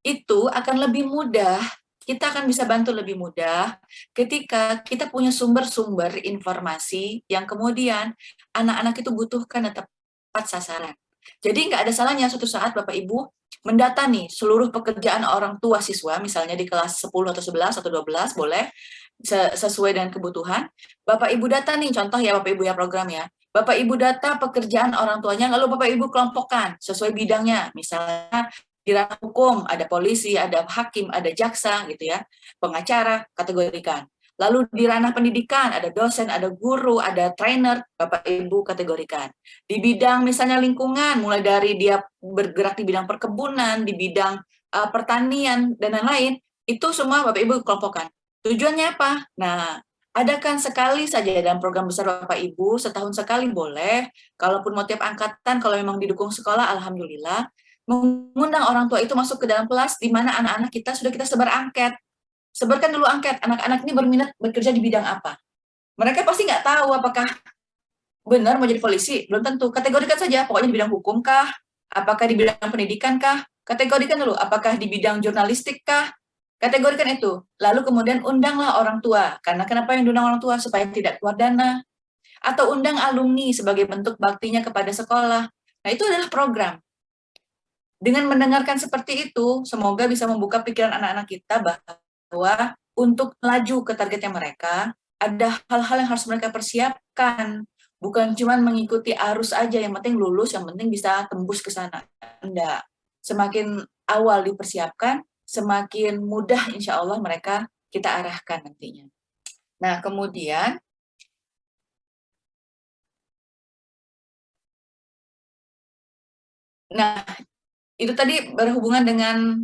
itu akan lebih mudah, kita akan bisa bantu lebih mudah ketika kita punya sumber-sumber informasi yang kemudian anak-anak itu butuhkan dan tepat sasaran. Jadi nggak ada salahnya suatu saat Bapak Ibu mendata nih seluruh pekerjaan orang tua siswa, misalnya di kelas 10 atau 11 atau 12, boleh, sesuai dengan kebutuhan. Bapak Ibu data nih, contoh ya Bapak Ibu ya program ya. Bapak Ibu data pekerjaan orang tuanya, lalu Bapak Ibu kelompokkan sesuai bidangnya, misalnya di ranah hukum, ada polisi, ada hakim, ada jaksa, gitu ya, pengacara, kategorikan. Lalu di ranah pendidikan, ada dosen, ada guru, ada trainer, Bapak Ibu kategorikan. Di bidang misalnya lingkungan, mulai dari dia bergerak di bidang perkebunan, di bidang pertanian, dan lain-lain, itu semua Bapak Ibu kelompokkan. Tujuannya apa? Nah, adakan sekali saja dalam program besar Bapak Ibu, setahun sekali boleh, kalaupun mau tiap angkatan, kalau memang didukung sekolah, alhamdulillah, mengundang orang tua itu masuk ke dalam kelas di mana anak-anak kita sudah kita sebar angket. Sebarkan dulu angket, anak-anak ini berminat bekerja di bidang apa. Mereka pasti nggak tahu apakah benar mau jadi polisi, belum tentu. Kategorikan saja, pokoknya di bidang hukum kah, apakah di bidang pendidikan kah, kategorikan dulu, apakah di bidang jurnalistik kah, Kategorikan itu. Lalu kemudian undanglah orang tua. Karena kenapa yang diundang orang tua? Supaya tidak keluar dana. Atau undang alumni sebagai bentuk baktinya kepada sekolah. Nah, itu adalah program. Dengan mendengarkan seperti itu, semoga bisa membuka pikiran anak-anak kita bahwa untuk melaju ke targetnya mereka, ada hal-hal yang harus mereka persiapkan. Bukan cuma mengikuti arus aja, yang penting lulus, yang penting bisa tembus ke sana. Enggak. Semakin awal dipersiapkan, semakin mudah insya Allah mereka kita arahkan nantinya. Nah, kemudian, nah itu tadi berhubungan dengan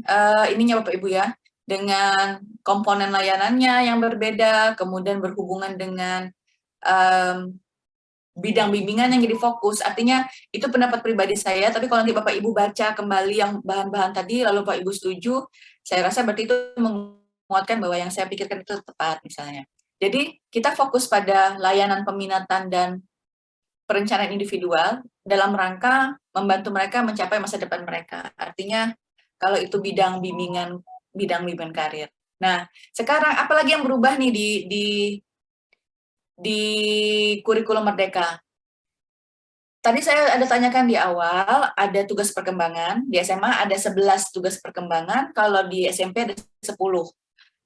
ininya Bapak Ibu ya, dengan komponen layanannya yang berbeda, kemudian berhubungan dengan bidang bimbingan yang jadi fokus. Artinya itu pendapat pribadi saya, tapi kalau nanti Bapak Ibu baca kembali yang bahan-bahan tadi, lalu Bapak Ibu setuju, saya rasa berarti itu menguatkan bahwa yang saya pikirkan itu tepat misalnya. Jadi kita fokus pada layanan peminatan dan perencanaan individual dalam rangka membantu mereka mencapai masa depan mereka. Artinya kalau itu bidang bimbingan karir. Nah, sekarang apalagi yang berubah nih di kurikulum Merdeka? Tadi saya ada tanyakan di awal, ada tugas perkembangan, di SMA ada 11 tugas perkembangan, kalau di SMP ada 10.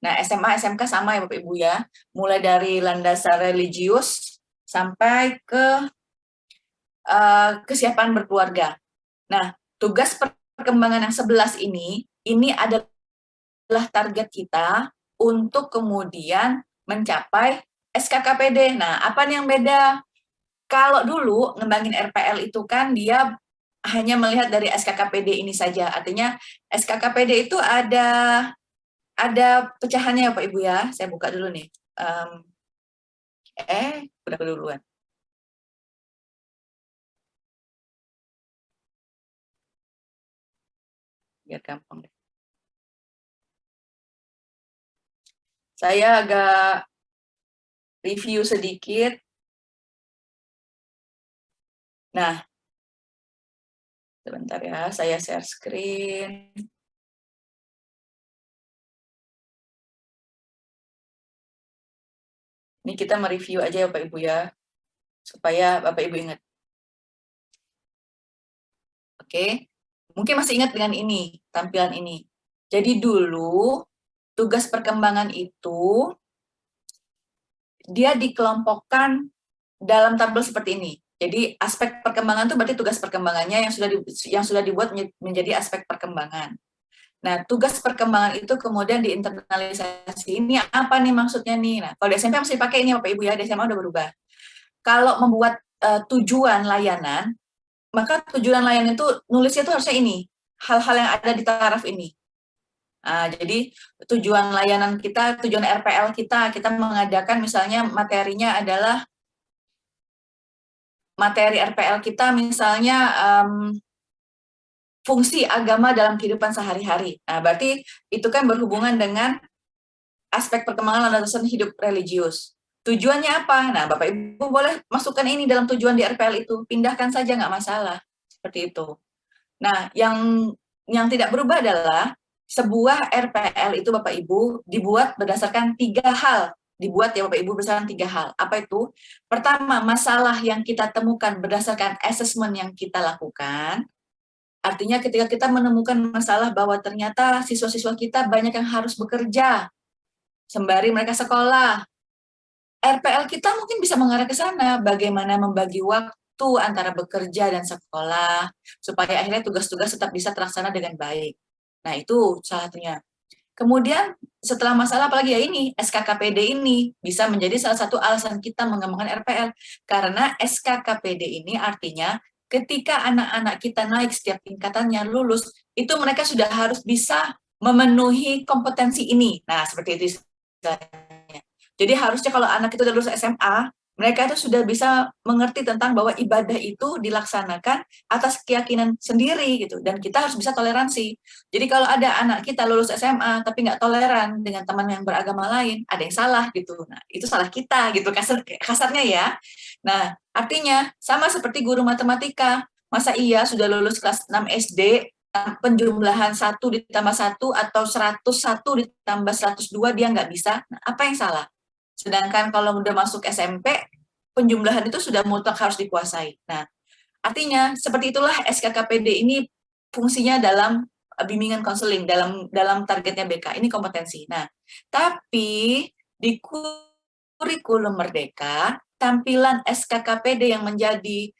Nah, SMA, SMK sama ya Bapak Ibu ya, mulai dari landasan religius sampai ke kesiapan berkeluarga. Nah, tugas perkembangan yang 11 ini adalah target kita untuk kemudian mencapai SKKPD. Nah, apa nih yang beda? Kalau dulu ngembangin RPL itu kan dia hanya melihat dari SKKPD ini saja. Artinya SKKPD itu ada pecahannya ya Pak Ibu ya. Saya buka dulu nih. Udah keduluan. Biar gampang deh. Saya agak review sedikit. Nah, sebentar ya, saya share screen. Ini kita mereview aja ya Bapak Ibu ya, supaya Bapak Ibu ingat. Oke, mungkin masih ingat dengan ini, tampilan ini. Jadi dulu, tugas perkembangan itu, dia dikelompokkan dalam tabel seperti ini. Jadi aspek perkembangan itu berarti tugas perkembangannya yang sudah dibuat menjadi aspek perkembangan. Nah, tugas perkembangan itu kemudian diinternalisasi. Ini apa nih maksudnya nih? Nah, kalau di SMP masih pakai ini Bapak Ibu ya, di SMA udah berubah. Kalau membuat tujuan layanan, maka tujuan layanan itu nulisnya itu harusnya ini, hal-hal yang ada di taraf ini. Nah, jadi tujuan layanan kita, tujuan RPL kita mengadakan misalnya materinya adalah materi RPL kita misalnya fungsi agama dalam kehidupan sehari-hari. Nah, berarti itu kan berhubungan dengan aspek perkembangan landasan hidup religius. Tujuannya apa? Nah, Bapak Ibu boleh masukkan ini dalam tujuan di RPL itu. Pindahkan saja, nggak masalah. Seperti itu. Nah, yang tidak berubah adalah sebuah RPL itu Bapak Ibu dibuat berdasarkan 3 hal. Dibuat ya Bapak Ibu berdasarkan 3 hal. Apa itu? Pertama, masalah yang kita temukan berdasarkan assessment yang kita lakukan. Artinya ketika kita menemukan masalah bahwa ternyata siswa-siswa kita banyak yang harus bekerja sembari mereka sekolah. RPL kita mungkin bisa mengarah ke sana, bagaimana membagi waktu antara bekerja dan sekolah, supaya akhirnya tugas-tugas tetap bisa terlaksana dengan baik. Nah, itu salah satunya. Kemudian, setelah masalah apalagi ya ini, SKKPD ini bisa menjadi salah satu alasan kita mengembangkan RPL. Karena SKKPD ini artinya ketika anak-anak kita naik setiap tingkatannya lulus, itu mereka sudah harus bisa memenuhi kompetensi ini. Nah, seperti itu istilahnya. Jadi harusnya kalau anak itu udah lulus SMA, mereka itu sudah bisa mengerti tentang bahwa ibadah itu dilaksanakan atas keyakinan sendiri gitu, dan kita harus bisa toleransi. Jadi kalau ada anak kita lulus SMA tapi nggak toleran dengan teman yang beragama lain, ada yang salah gitu. Nah, itu salah kita gitu kasarnya ya. Nah, artinya sama seperti guru matematika. Masa iya sudah lulus kelas 6 SD penjumlahan 1 ditambah 1 atau 101 ditambah 102 dia nggak bisa. Nah, apa yang salah? Sedangkan kalau udah masuk SMP, penjumlahan itu sudah mutlak harus dikuasai. Nah, artinya seperti itulah SKKPD ini fungsinya dalam bimbingan konseling, dalam targetnya BK. Ini kompetensi. Nah, tapi di kurikulum Merdeka, tampilan SKKPD yang menjadi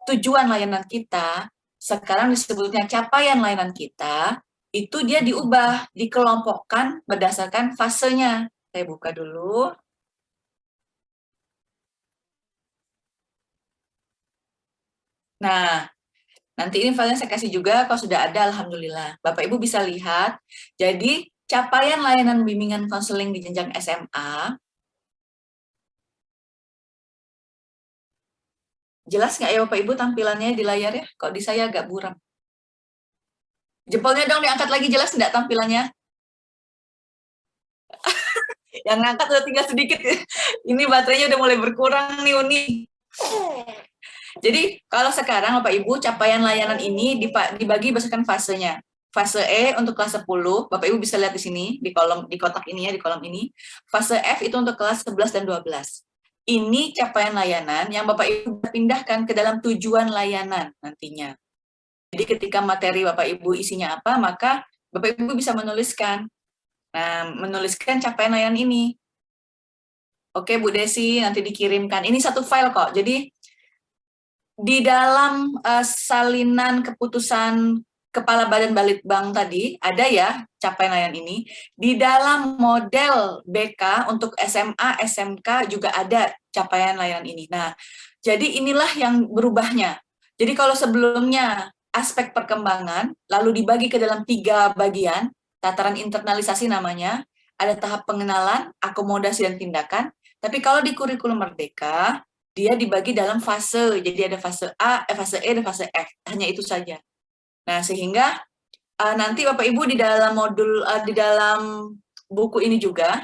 tujuan layanan kita, sekarang disebutnya capaian layanan kita, itu dia diubah, dikelompokkan berdasarkan fasenya. Saya buka dulu. Nah, nanti ini filenya saya kasih juga, kalau sudah ada, alhamdulillah. Bapak Ibu bisa lihat, jadi capaian layanan bimbingan konseling di jenjang SMA, jelas nggak ya Bapak Ibu tampilannya di layar ya? Kok di saya agak buram. Jempolnya dong diangkat lagi, jelas nggak tampilannya? Yang ngangkat udah tinggal sedikit. Ini baterainya udah mulai berkurang nih Uni. Jadi kalau sekarang Bapak Ibu capaian layanan ini dibagi berdasarkan fasenya. Fase E untuk kelas 10, Bapak Ibu bisa lihat di sini di kotak ini ya, di kolom ini. Fase F itu untuk kelas 11 dan 12. Ini capaian layanan yang Bapak Ibu pindahkan ke dalam tujuan layanan nantinya. Jadi ketika materi Bapak Ibu isinya apa, maka Bapak Ibu bisa menuliskan. Nah, menuliskan capaian layanan ini. Oke Bu Desi, nanti dikirimkan. Ini satu file kok. Jadi di dalam salinan keputusan Kepala Badan Balitbang tadi, ada ya capaian layanan ini. Di dalam model BK untuk SMA, SMK juga ada capaian layanan ini. Nah, jadi inilah yang berubahnya. Jadi kalau sebelumnya aspek perkembangan, lalu dibagi ke dalam 3 bagian, tataran internalisasi namanya, ada tahap pengenalan, akomodasi, dan tindakan. Tapi kalau di kurikulum Merdeka, dia dibagi dalam fase, jadi ada fase A, fase E, dan fase F, hanya itu saja. Nah, sehingga nanti Bapak Ibu di dalam modul, di dalam buku ini juga,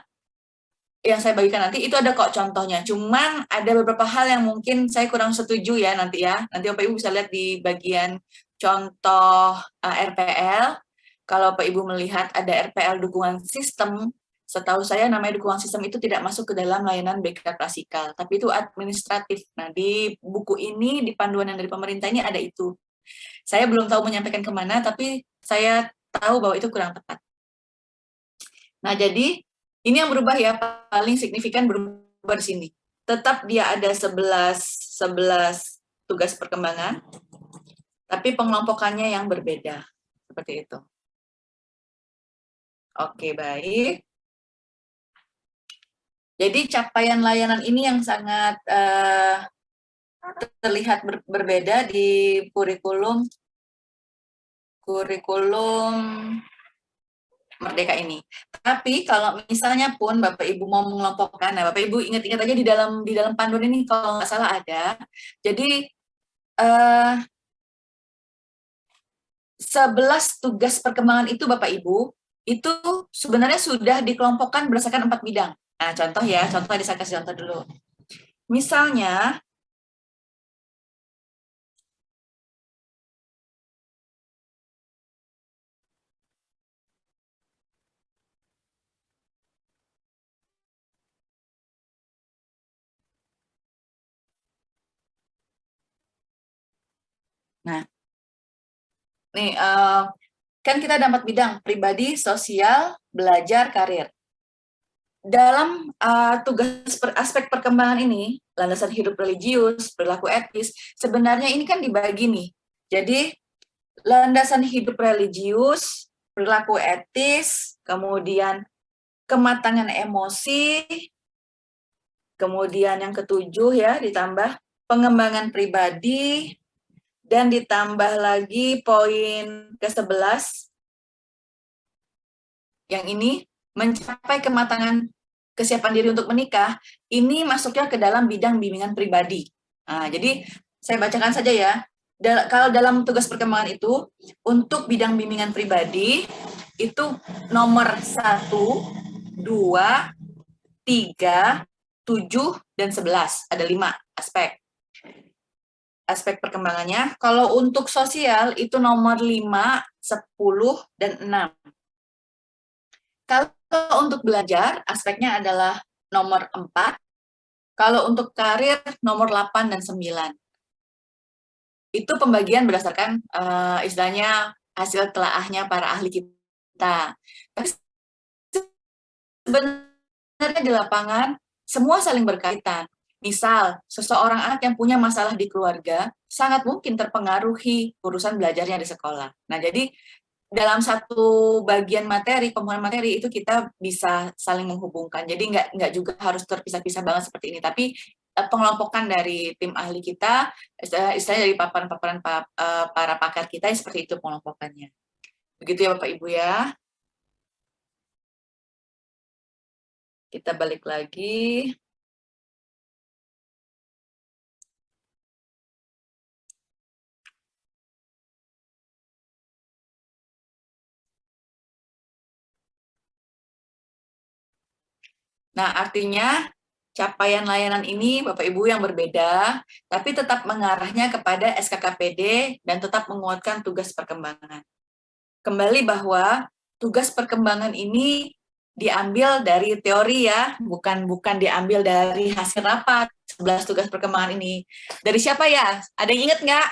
yang saya bagikan nanti, itu ada kok contohnya. Cuman ada beberapa hal yang mungkin saya kurang setuju ya nanti ya. Nanti Bapak Ibu bisa lihat di bagian contoh RPL. Kalau Bapak Ibu melihat ada RPL dukungan sistem, setahu saya namanya dukungan sistem itu tidak masuk ke dalam layanan BK klasikal, tapi itu administratif. Nah, di buku ini, di panduan yang dari pemerintah ini ada itu. Saya belum tahu menyampaikan kemana, tapi saya tahu bahwa itu kurang tepat. Nah, jadi ini yang berubah ya, paling signifikan berubah di sini. Tetap dia ada 11 tugas perkembangan, tapi pengelompokannya yang berbeda. Seperti itu. Oke, baik. Jadi capaian layanan ini yang sangat terlihat berbeda di kurikulum Merdeka ini. Tapi kalau misalnya pun Bapak Ibu mau mengelompokkan, nah Bapak Ibu ingat-ingat aja di dalam panduan ini kalau nggak salah ada. Jadi 11 tugas perkembangan itu Bapak Ibu itu sebenarnya sudah dikelompokkan berdasarkan 4 bidang. Nah, contoh ya, contoh saya kasih contoh dulu. Misalnya nah, nih kan kita ada 4 bidang, pribadi, sosial, belajar, karir. Dalam tugas aspek perkembangan ini, landasan hidup religius, perilaku etis, sebenarnya ini kan dibagi nih. Jadi, landasan hidup religius, perilaku etis, kemudian kematangan emosi, kemudian yang ketujuh ya, ditambah pengembangan pribadi, dan ditambah lagi poin ke-11, yang ini mencapai kematangan kesiapan diri untuk menikah, ini masuknya ke dalam bidang bimbingan pribadi. Nah, jadi saya bacakan saja ya. Kalau dalam tugas perkembangan itu, untuk bidang bimbingan pribadi, itu nomor 1, 2, 3, 7, dan 11. Ada 5 aspek. aspek perkembangannya. Kalau untuk sosial itu nomor 5, 10, dan 6. Kalau untuk belajar, aspeknya adalah nomor 4. Kalau untuk karir, nomor 8 dan 9. Itu pembagian berdasarkan istilahnya hasil telaahnya para ahli kita. Tapi sebenarnya di lapangan, semua saling berkaitan. Misal, seseorang anak yang punya masalah di keluarga, sangat mungkin terpengaruhi urusan belajarnya di sekolah. Nah, jadi dalam satu bagian materi, komponen materi itu kita bisa saling menghubungkan. Jadi nggak juga harus terpisah-pisah banget seperti ini. Tapi pengelompokan dari tim ahli kita, istilahnya dari paparan-paparan para pakar kita, seperti itu pengelompokannya. Begitu ya Bapak Ibu ya. Kita balik lagi. Nah, artinya capaian layanan ini Bapak Ibu yang berbeda, tapi tetap mengarahnya kepada SKKPD dan tetap menguatkan tugas perkembangan. Kembali bahwa tugas perkembangan ini diambil dari teori ya, bukan diambil dari hasil rapat. 11 tugas perkembangan ini. Dari siapa ya? Ada yang ingat nggak?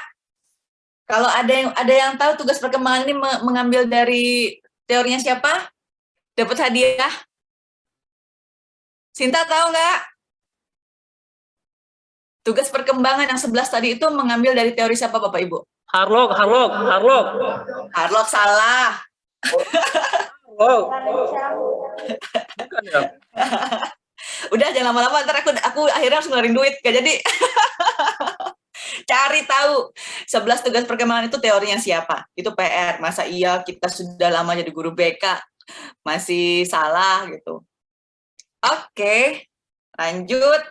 Kalau ada yang tahu tugas perkembangan ini mengambil dari teorinya siapa? Dapat hadiah? Sinta tahu nggak? Tugas perkembangan yang 11 tadi itu mengambil dari teori siapa Bapak Ibu? Harlock. Harlock salah. Bukan ya? Udah jangan lama-lama, ntar aku akhirnya harus ngeluarin duit. Gak jadi. Cari tahu 11 tugas perkembangan itu teorinya siapa. Itu PR. Masa iya kita sudah lama jadi guru BK masih salah gitu. Oke, lanjut.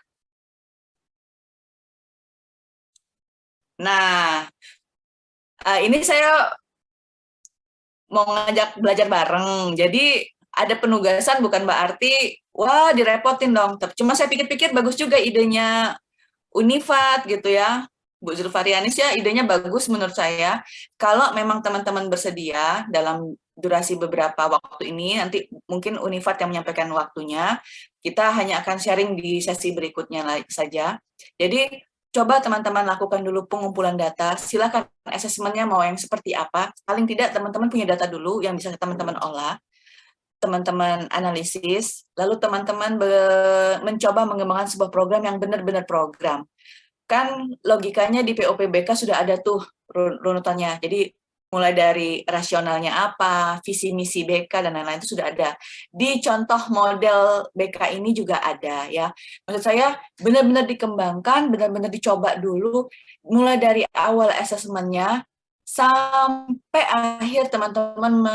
Nah, ini saya mau ngajak belajar bareng. Jadi ada penugasan bukan berarti wah direpotin dong. Cuma saya pikir-pikir bagus juga idenya Unifat gitu ya. Bu Zulfarianis ya idenya bagus menurut saya. Kalau memang teman-teman bersedia dalam durasi beberapa waktu ini, nanti mungkin Unifat yang menyampaikan waktunya, kita hanya akan sharing di sesi berikutnya saja. Jadi coba teman-teman lakukan dulu pengumpulan data, silakan asesmennya mau yang seperti apa, paling tidak teman-teman punya data dulu yang bisa teman-teman olah, teman-teman analisis, lalu teman-teman mencoba mengembangkan sebuah program yang benar-benar program. Kan logikanya di POPBK sudah ada tuh runutannya. Jadi mulai dari rasionalnya apa, visi misi BK dan lain-lain itu sudah ada. Di contoh model BK ini juga ada ya. Maksud saya benar-benar dikembangkan, benar-benar dicoba dulu mulai dari awal asesmennya sampai akhir teman-teman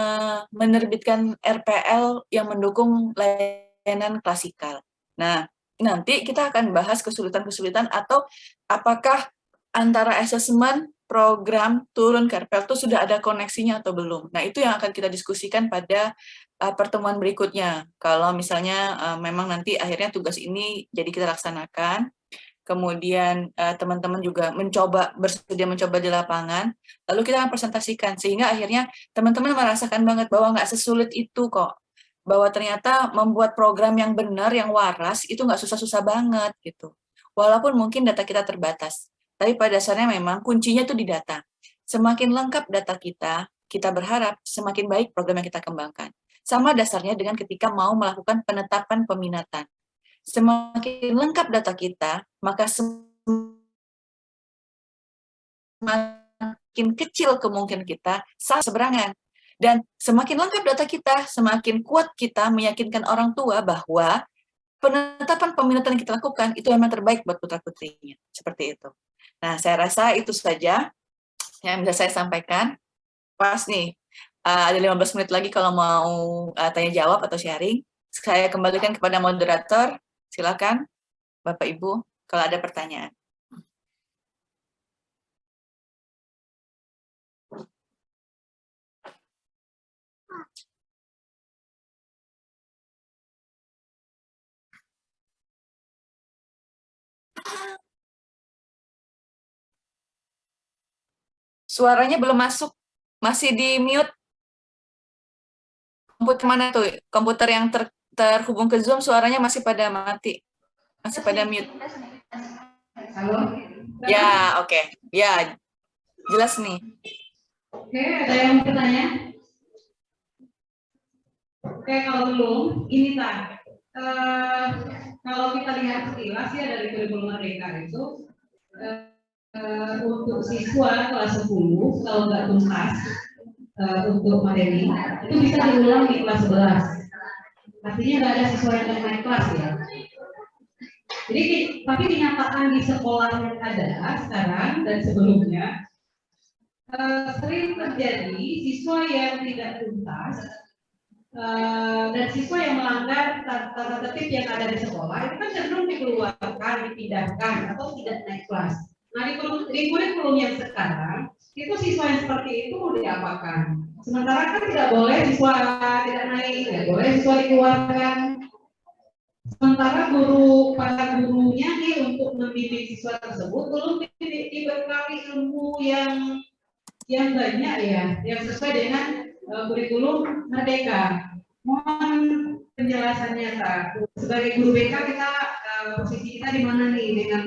menerbitkan RPL yang mendukung layanan klasikal. Nah, nanti kita akan bahas kesulitan-kesulitan atau apakah antara asesmen, program, turun ke RPL itu sudah ada koneksinya atau belum. Nah, itu yang akan kita diskusikan pada pertemuan berikutnya. Kalau misalnya memang nanti akhirnya tugas ini jadi kita laksanakan, kemudian teman-teman juga bersedia mencoba di lapangan, lalu kita akan presentasikan, sehingga akhirnya teman-teman merasakan banget bahwa nggak sesulit itu kok, bahwa ternyata membuat program yang benar, yang waras, itu nggak susah-susah banget gitu. Walaupun mungkin data kita terbatas, tapi pada dasarnya memang kuncinya itu di data. Semakin lengkap data kita berharap semakin baik program yang kita kembangkan. Sama dasarnya dengan ketika mau melakukan penetapan peminatan. Semakin lengkap data kita, maka semakin kecil kemungkinan kita salah seberangan. Dan semakin lengkap data kita, semakin kuat kita meyakinkan orang tua bahwa penetapan peminatan yang kita lakukan itu memang terbaik buat putra-putrinya. Seperti itu. Nah, saya rasa itu saja yang bisa saya sampaikan. Pas nih, ada 15 menit lagi kalau mau tanya-jawab atau sharing. Saya kembalikan kepada moderator. Silakan. Bapak Ibu, kalau ada pertanyaan. Suaranya belum masuk, masih di mute. Komputer mana tuh? Komputer yang terhubung ke Zoom suaranya masih pada mati, masih pada mute. Halo? Ya, oke. Ya, jelas nih. Oke, ada yang mau bertanya? Oke, kalau belum, ini tak. Kalau kita lihat sekilas ya dari kurikulum Merdeka itu, untuk siswa kelas 10, kalau nggak tuntas, untuk materi, itu bisa diulang di kelas 11. Artinya nggak ada siswa yang naik kelas ya. Jadi, tapi kenyataan di sekolah yang ada sekarang dan sebelumnya, sering terjadi siswa yang tidak tuntas dan siswa yang melanggar tata tertib yang ada di sekolah itu kan cenderung dikeluarkan, dipindahkan atau tidak naik kelas. Nah di kurikulum yang sekarang itu siswa yang seperti itu mau diapakan? Sementara kan tidak boleh siswa tidak naik, tidak boleh siswa dikeluarkan. Sementara para gurunya nih untuk membimbing siswa tersebut belum dibekali ilmu yang banyak ya, yang sesuai dengan kurikulum Merdeka. Mohon penjelasannya Kak. Sebagai guru BK kita posisi kita di mana nih dengan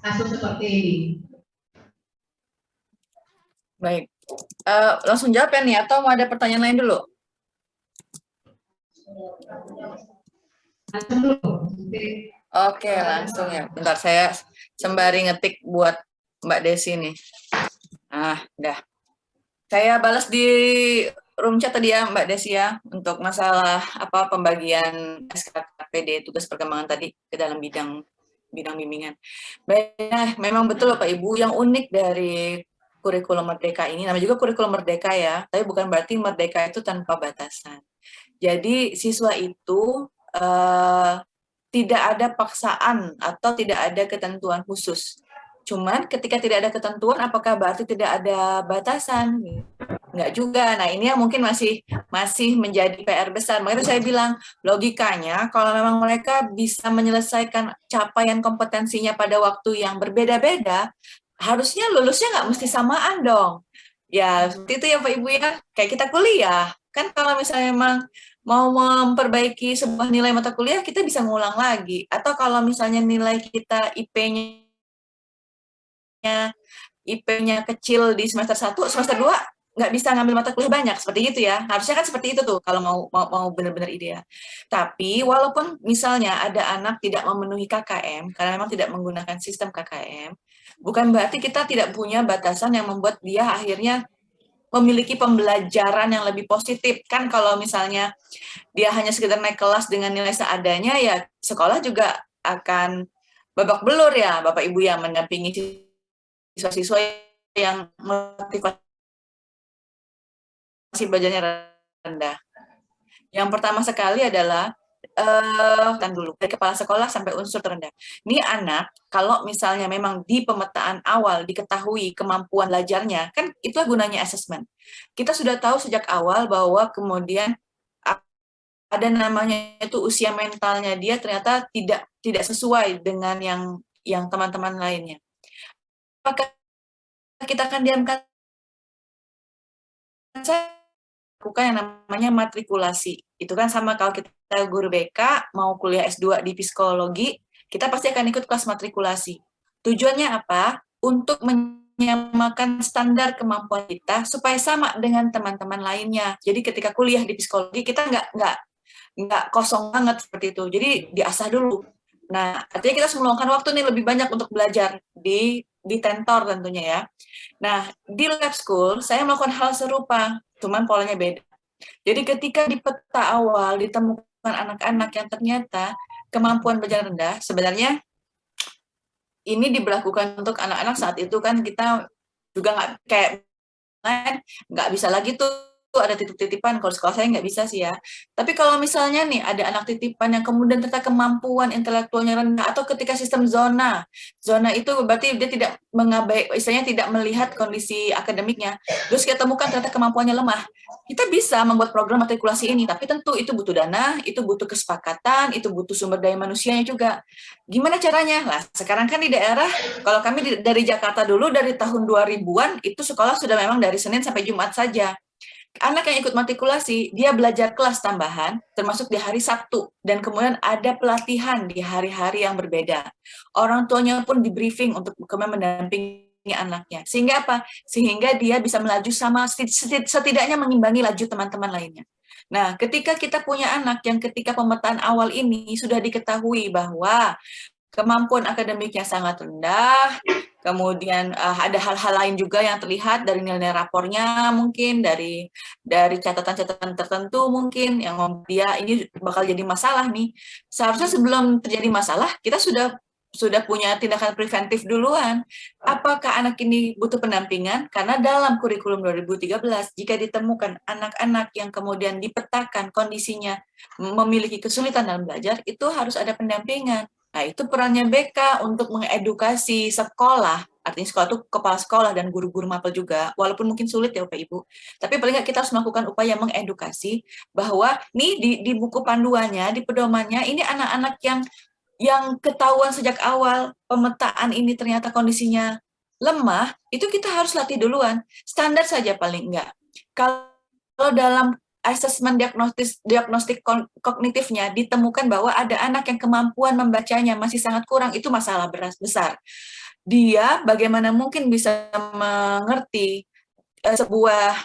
kasus seperti ini? Baik. Langsung jawab ya nih atau mau ada pertanyaan lain dulu? Langsung dulu. Oke, langsung ya. Bentar saya sembari ngetik buat Mbak Desi nih. Udah. Saya balas di room chat tadi ya Mbak Desi ya untuk masalah pembagian SKPD tugas perkembangan tadi ke dalam bidang bimbingan. Baik, nah, memang betul Pak Ibu yang unik dari kurikulum Merdeka ini, namanya juga kurikulum Merdeka ya, tapi bukan berarti Merdeka itu tanpa batasan. Jadi siswa itu tidak ada paksaan atau tidak ada ketentuan khusus. Cuman ketika tidak ada ketentuan, apakah berarti tidak ada batasan? Enggak juga. Nah, ini yang mungkin masih menjadi PR besar. Makanya saya bilang, logikanya kalau memang mereka bisa menyelesaikan capaian kompetensinya pada waktu yang berbeda-beda, harusnya lulusnya nggak mesti samaan dong. Ya, seperti itu ya Pak Ibu ya. Kayak kita kuliah. Kan kalau misalnya memang mau memperbaiki sebuah nilai mata kuliah, kita bisa ngulang lagi. Atau kalau misalnya nilai kita IP-nya kecil di semester 1, semester 2 nggak bisa ngambil mata kuliah banyak, seperti itu ya. Harusnya kan seperti itu tuh, kalau mau benar-benar ideal. Tapi walaupun misalnya ada anak tidak memenuhi KKM, karena memang tidak menggunakan sistem KKM, bukan berarti kita tidak punya batasan yang membuat dia akhirnya memiliki pembelajaran yang lebih positif. Kan kalau misalnya dia hanya sekedar naik kelas dengan nilai seadanya, ya sekolah juga akan babak belur ya, Bapak Ibu yang mendampingi siswa-siswa yang motivasi belajarnya rendah. Yang pertama sekali adalah dulu dari kepala sekolah sampai unsur terendah. Ini anak kalau misalnya memang di pemetaan awal diketahui kemampuan belajarnya, kan itu gunanya asesmen. Kita sudah tahu sejak awal bahwa kemudian ada namanya itu usia mentalnya dia ternyata tidak sesuai dengan yang teman-teman lainnya. Apakah kita akan diamkan saja lakukan yang namanya matrikulasi. Itu kan sama kalau kita guru BK mau kuliah S2 di psikologi, kita pasti akan ikut kelas matrikulasi. Tujuannya apa? Untuk menyamakan standar kemampuan kita supaya sama dengan teman-teman lainnya. Jadi ketika kuliah di psikologi kita nggak kosong banget seperti itu. Jadi diasah dulu. Nah, artinya kita meluangkan waktu nih lebih banyak untuk belajar di tentor tentunya ya. Nah, di lab school saya melakukan hal serupa, cuman polanya beda. Jadi ketika di peta awal ditemukan anak-anak yang ternyata kemampuan belajar rendah, sebenarnya ini diberlakukan untuk anak-anak saat itu kan kita juga nggak bisa lagi tuh ada titip-titipan, kalau sekolah saya nggak bisa sih ya. Tapi kalau misalnya nih ada anak titipan yang kemudian ternyata kemampuan intelektualnya rendah, atau ketika sistem zona itu berarti dia tidak istilahnya tidak melihat kondisi akademiknya, terus kita temukan ternyata kemampuannya lemah, kita bisa membuat program matrikulasi ini, tapi tentu itu butuh dana, itu butuh kesepakatan, itu butuh sumber daya manusianya juga. Gimana caranya? Lah, sekarang kan di daerah, kalau kami dari Jakarta dulu, dari tahun 2000-an, itu sekolah sudah memang dari Senin sampai Jumat saja. Anak yang ikut matrikulasi, dia belajar kelas tambahan, termasuk di hari Sabtu, dan kemudian ada pelatihan di hari-hari yang berbeda. Orang tuanya pun di briefing untuk kemudian mendampingi anaknya. Sehingga apa? Sehingga dia bisa melaju sama, setidaknya mengimbangi laju teman-teman lainnya. Nah, ketika kita punya anak yang ketika pemetaan awal ini sudah diketahui bahwa kemampuan akademiknya sangat rendah, kemudian ada hal-hal lain juga yang terlihat dari nilai rapornya, mungkin dari catatan-catatan tertentu mungkin yang dia ini bakal jadi masalah nih. Seharusnya sebelum terjadi masalah, kita sudah punya tindakan preventif duluan. Apakah anak ini butuh pendampingan? Karena dalam kurikulum 2013, jika ditemukan anak-anak yang kemudian dipetakan kondisinya memiliki kesulitan dalam belajar, itu harus ada pendampingan. Nah, itu perannya BK untuk mengedukasi sekolah, artinya sekolah itu kepala sekolah dan guru-guru mapel juga, walaupun mungkin sulit ya Bapak Ibu, tapi paling nggak kita harus melakukan upaya mengedukasi bahwa nih di buku panduannya, di pedomannya, ini anak-anak yang ketahuan sejak awal pemetaan ini ternyata kondisinya lemah, itu kita harus latih duluan, standar saja paling enggak. Kalau dalam asesmen diagnostik kognitifnya ditemukan bahwa ada anak yang kemampuan membacanya masih sangat kurang, itu masalah besar. Dia bagaimana mungkin bisa mengerti sebuah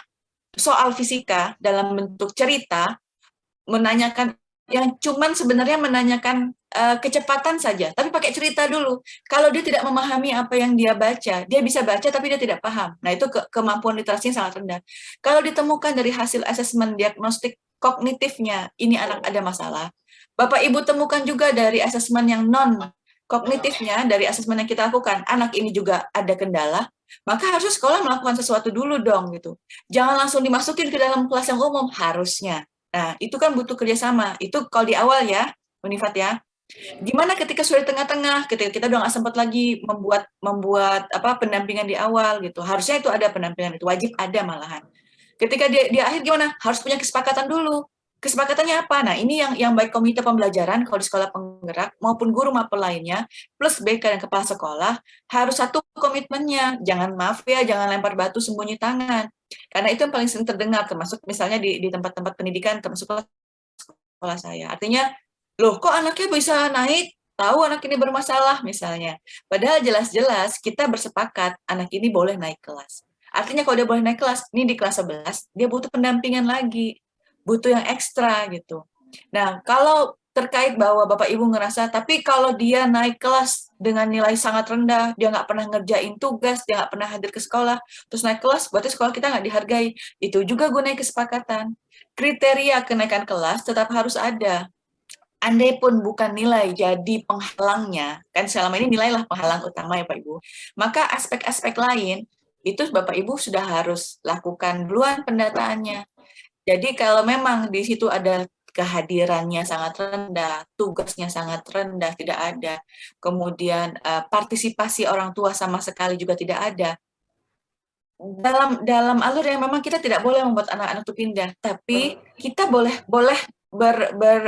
soal fisika dalam bentuk cerita, menanyakan yang cuman sebenarnya menanyakan kecepatan saja, tapi pakai cerita dulu. Kalau dia tidak memahami apa yang dia baca, dia bisa baca tapi dia tidak paham. Nah, itu kemampuan literasinya sangat rendah. Kalau ditemukan dari hasil asesmen diagnostik kognitifnya, ini anak ada masalah. Bapak Ibu temukan juga dari asesmen yang non kognitifnya, dari asesmen yang kita lakukan, anak ini juga ada kendala, maka harusnya sekolah melakukan sesuatu dulu dong gitu. Jangan langsung dimasukin ke dalam kelas yang umum, harusnya. Nah, itu kan butuh kerjasama. Itu kalau di awal ya, Unifat ya. Gimana ketika sudah di tengah-tengah, ketika kita udah nggak sempat lagi membuat pendampingan di awal gitu. Harusnya itu ada pendampingan, itu wajib ada malahan. Ketika di akhir gimana? Harus punya kesepakatan dulu. Kesepakatannya apa? Nah, ini yang baik komite pembelajaran kalau di sekolah penggerak maupun guru mapel lainnya, plus BK dan kepala sekolah, harus satu komitmennya. Jangan maaf ya, jangan lempar batu sembunyi tangan. Karena itu yang paling sering terdengar, termasuk misalnya di tempat-tempat pendidikan, termasuk sekolah saya. Artinya, loh kok anaknya bisa naik? Tahu anak ini bermasalah misalnya. Padahal jelas-jelas kita bersepakat anak ini boleh naik kelas. Artinya kalau dia boleh naik kelas, ini di kelas 11, dia butuh pendampingan lagi. Butuh yang ekstra gitu. Nah, kalau terkait bahwa Bapak Ibu ngerasa, tapi kalau dia naik kelas dengan nilai sangat rendah, dia nggak pernah ngerjain tugas, dia nggak pernah hadir ke sekolah, terus naik kelas, berarti sekolah kita nggak dihargai. Itu juga gunanya kesepakatan. Kriteria kenaikan kelas tetap harus ada. Andai pun bukan nilai jadi penghalangnya, kan selama ini nilailah penghalang utama ya Pak Ibu, maka aspek-aspek lain, itu Bapak Ibu sudah harus lakukan duluan pendataannya. Jadi kalau memang di situ ada kehadirannya sangat rendah, tugasnya sangat rendah, tidak ada, kemudian partisipasi orang tua sama sekali juga tidak ada. Dalam alur yang memang kita tidak boleh membuat anak-anak itu pindah, tapi kita boleh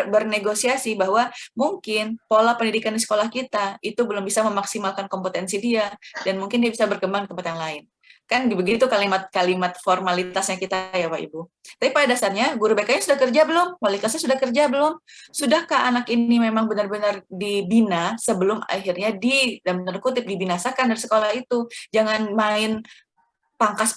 bernegosiasi bahwa mungkin pola pendidikan di sekolah kita itu belum bisa memaksimalkan kompetensi dia, dan mungkin dia bisa berkembang ke tempat yang lain. Kan begitu kalimat formalitasnya kita ya Pak Ibu. Tapi pada dasarnya guru BK-nya sudah kerja belum? Wali kelasnya sudah kerja belum? Sudahkah anak ini memang benar-benar dibina sebelum akhirnya dalam tanda kutip dibinasakan dari sekolah itu? Jangan main pangkas,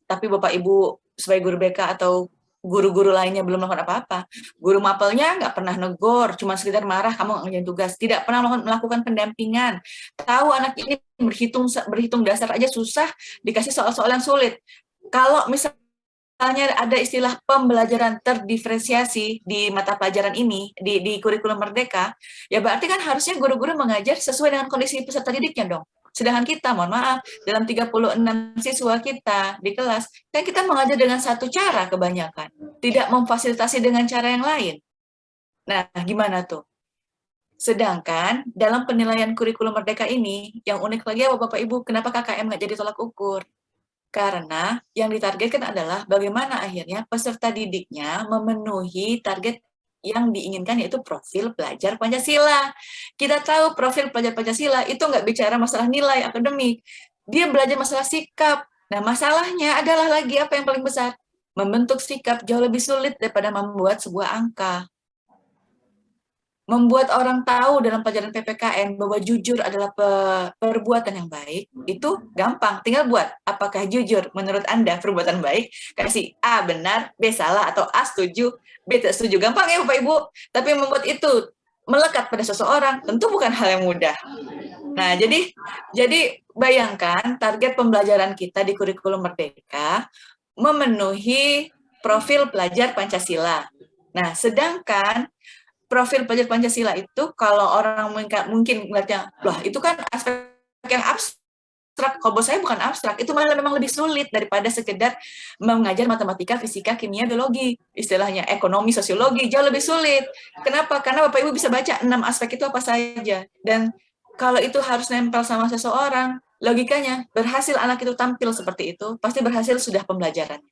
tapi Bapak Ibu sebagai guru BK atau guru-guru lainnya belum melakukan apa-apa. Guru mapelnya nggak pernah negor, cuma sekedar marah, kamu ngerjain tugas. Tidak pernah melakukan pendampingan. Tahu anak ini berhitung dasar aja susah, dikasih soal-soal yang sulit. Kalau misalnya ada istilah pembelajaran terdiferensiasi di mata pelajaran ini, di kurikulum Merdeka, ya berarti kan harusnya guru-guru mengajar sesuai dengan kondisi peserta didiknya dong. Sedangkan kita, mohon maaf, dalam 36 siswa kita di kelas, kan kita mengajar dengan satu cara kebanyakan. Tidak memfasilitasi dengan cara yang lain. Nah, gimana tuh? Sedangkan dalam penilaian kurikulum Merdeka ini, yang unik lagi ya Bapak Ibu, kenapa KKM nggak jadi tolak ukur? Karena yang ditargetkan adalah bagaimana akhirnya peserta didiknya memenuhi target yang diinginkan, yaitu profil pelajar Pancasila. Kita tahu profil pelajar Pancasila itu nggak bicara masalah nilai akademik, dia belajar masalah sikap. Nah, masalahnya adalah lagi apa yang paling besar? Membentuk sikap jauh lebih sulit daripada membuat sebuah angka. Membuat orang tahu dalam pelajaran PPKN bahwa jujur adalah perbuatan yang baik, itu gampang. Tinggal buat, apakah jujur menurut Anda perbuatan baik? Kasih A benar, B salah, atau A setuju, B tidak setuju. Gampang ya Bapak Ibu. Tapi membuat itu melekat pada seseorang, tentu bukan hal yang mudah. Nah, jadi bayangkan target pembelajaran kita di kurikulum Merdeka memenuhi profil pelajar Pancasila. Nah, sedangkan profil pelajar Pancasila itu kalau orang mungkin melihatnya, loh itu kan aspek yang abstrak. Kalau buat saya bukan abstrak, itu malah memang lebih sulit daripada sekedar mengajar matematika, fisika, kimia, biologi, istilahnya ekonomi, sosiologi, jauh lebih sulit. Kenapa? Karena Bapak Ibu bisa baca 6 aspek itu apa saja. Dan kalau itu harus nempel sama seseorang, logikanya berhasil anak itu tampil seperti itu, pasti berhasil sudah pembelajaran.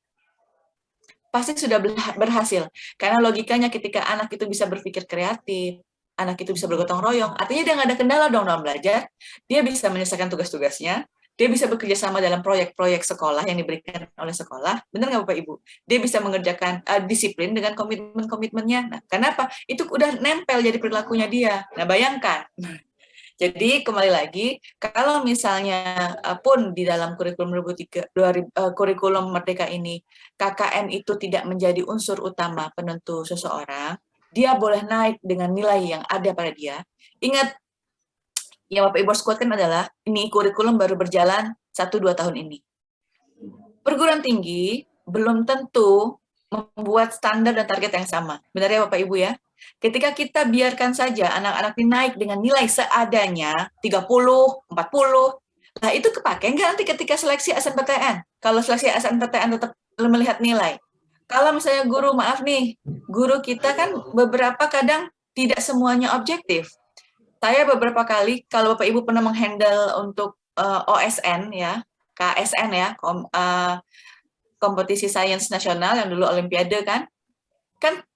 Pasti sudah berhasil. Karena logikanya ketika anak itu bisa berpikir kreatif, anak itu bisa bergotong royong, artinya dia nggak ada kendala dong dalam belajar, dia bisa menyelesaikan tugas-tugasnya, dia bisa bekerja sama dalam proyek-proyek sekolah yang diberikan oleh sekolah, benar nggak Bapak Ibu? Dia bisa mengerjakan disiplin dengan komitmen-komitmennya. Nah, kenapa? Itu udah nempel jadi perilakunya dia. Nah, bayangkan. Jadi kembali lagi, kalau misalnya pun di dalam kurikulum kurikulum Merdeka ini, KKM itu tidak menjadi unsur utama penentu seseorang, dia boleh naik dengan nilai yang ada pada dia. Ingat, yang Bapak Ibu harus kuatkan adalah, ini kurikulum baru berjalan 1-2 tahun ini. Perguruan tinggi belum tentu membuat standar dan target yang sama. Benar ya Bapak Ibu ya? Ketika kita biarkan saja anak-anak ini naik dengan nilai seadanya, 30, 40, nah itu kepake nggak nanti ketika seleksi SNPTN? Kalau seleksi SNPTN tetap melihat nilai. Kalau misalnya guru, maaf nih, guru kita kan beberapa kadang tidak semuanya objektif. Saya beberapa kali, kalau Bapak Ibu pernah menghandle untuk OSN ya, KSN ya, kompetisi sains nasional yang dulu Olimpiade kan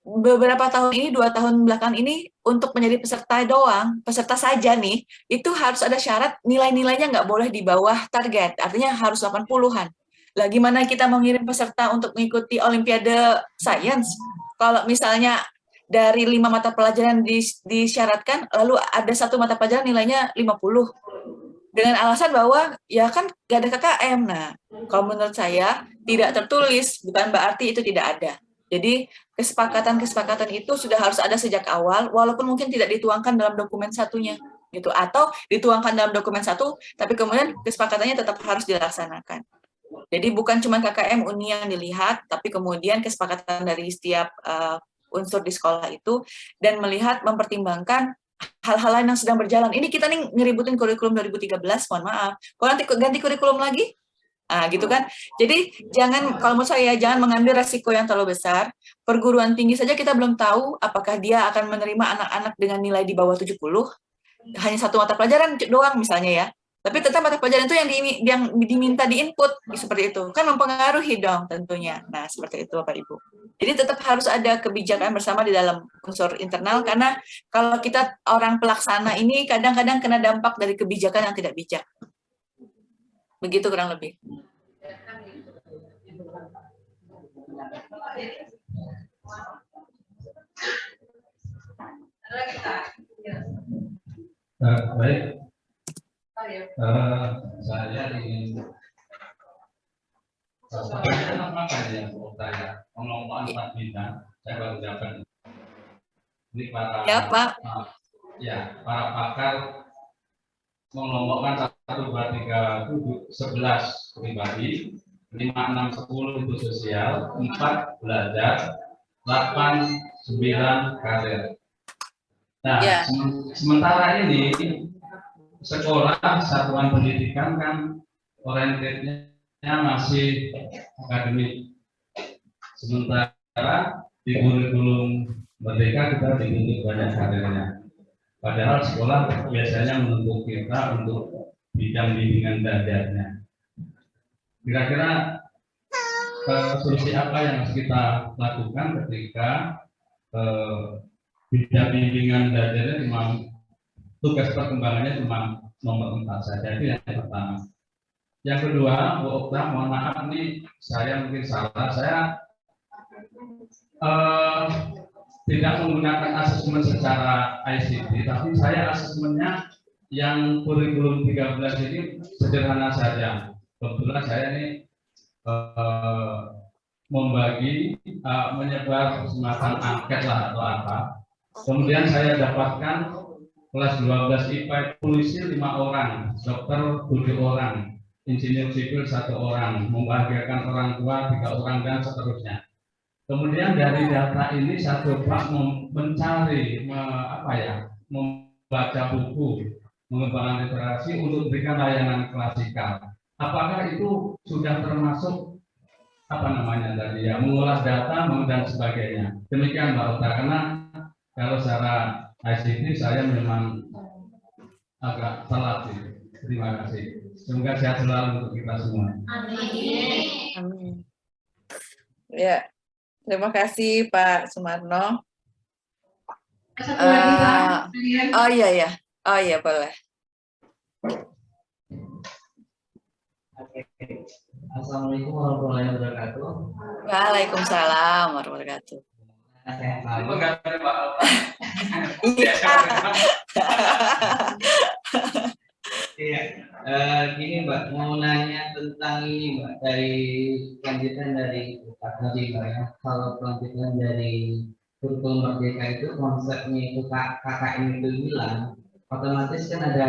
beberapa tahun ini, 2 tahun belakangan ini, untuk menjadi peserta doang, peserta saja nih, itu harus ada syarat nilai-nilainya nggak boleh di bawah target, artinya harus 80-an. Lah gimana kita mengirim peserta untuk mengikuti Olimpiade Sains? Kalau misalnya dari 5 mata pelajaran disyaratkan, lalu ada 1 mata pelajaran nilainya 50, dengan alasan bahwa ya kan nggak ada KKM. Nah, kalau menurut saya tidak tertulis bukan berarti itu tidak ada. Jadi kesepakatan-kesepakatan itu sudah harus ada sejak awal, walaupun mungkin tidak dituangkan dalam dokumen satunya, gitu. Atau dituangkan dalam dokumen satu, tapi kemudian kesepakatannya tetap harus dilaksanakan. Jadi bukan cuma KKM Uni yang dilihat, tapi kemudian kesepakatan dari setiap unsur di sekolah itu, dan melihat, mempertimbangkan hal-hal lain yang sedang berjalan. Ini kita nih ngeributin kurikulum 2013, mohon maaf. Kalau nanti ganti kurikulum lagi, gitu kan. Jadi jangan, kalau menurut saya, jangan mengambil resiko yang terlalu besar. Perguruan tinggi saja kita belum tahu apakah dia akan menerima anak-anak dengan nilai di bawah 70, hanya 1 mata pelajaran doang misalnya ya. Tapi tetap mata pelajaran itu yang diminta di-input, seperti itu. Kan mempengaruhi dong tentunya. Nah, seperti itu Bapak Ibu. Jadi tetap harus ada kebijakan bersama di dalam unsur internal, karena kalau kita orang pelaksana ini kadang-kadang kena dampak dari kebijakan yang tidak bijak. Begitu kurang lebih. Baik. Saya ingin pengelompokan 4 bidang. Saya baru jawab. Ini para ya, Pak. Para pakar mengelompokkan 1, 2, 3, 11 pribadi, 5, 6, 10 itu sosial, 4 belajar, 8, 9 karir. Nah, sementara ini sekolah satuan pendidikan kan orientednya masih akademik, sementara di kurikulum Merdeka kita dituntut banyak kadernya. Padahal sekolah biasanya menuntut kita untuk bidang bimbingan belajarnya. Kira-kira solusi apa yang harus kita lakukan ketika bidang bimbingan belajarnya cuma tugas perkembangannya cuma nomor 4 saja, itu yang pertama. Yang kedua, Bu Okta, mohon maaf nih saya mungkin salah, saya tidak menggunakan asesmen secara ICT, tapi saya asesmennya yang kurikulum 13 ini sederhana saja. Kebetulan saya ini membagi, menyebar semacam angket lah atau apa. Kemudian saya dapatkan kelas 12 IPA polisi 5 orang, dokter 7 orang, insinyur sipil 1 orang, membahagiakan orang tua 3 orang, dan seterusnya. Kemudian dari data ini saya coba mencari, membaca buku, mengembangkan literasi untuk memberikan layanan klasikal. Apakah itu sudah termasuk mengolah data dan sebagainya? Demikian Mbak Okta, karena kalau secara ICT saya memang agak telat sih. Terima kasih. Semoga sehat selalu untuk kita semua. Amin. Amin. Ya. Terima kasih Pak Sumarno. Satu lagi, Pak. Oh iya, boleh. Assalamualaikum warahmatullahi wabarakatuh. Waalaikumsalam warahmatullahi wabarakatuh. Iya, gini Mbak, mau nanya tentang ini Mbak, dari kelanjutan dari tadi Mbak ya, kalau kelanjutan dari kurikulum Merdeka itu konsepnya itu KKN itu hilang, otomatis kan ada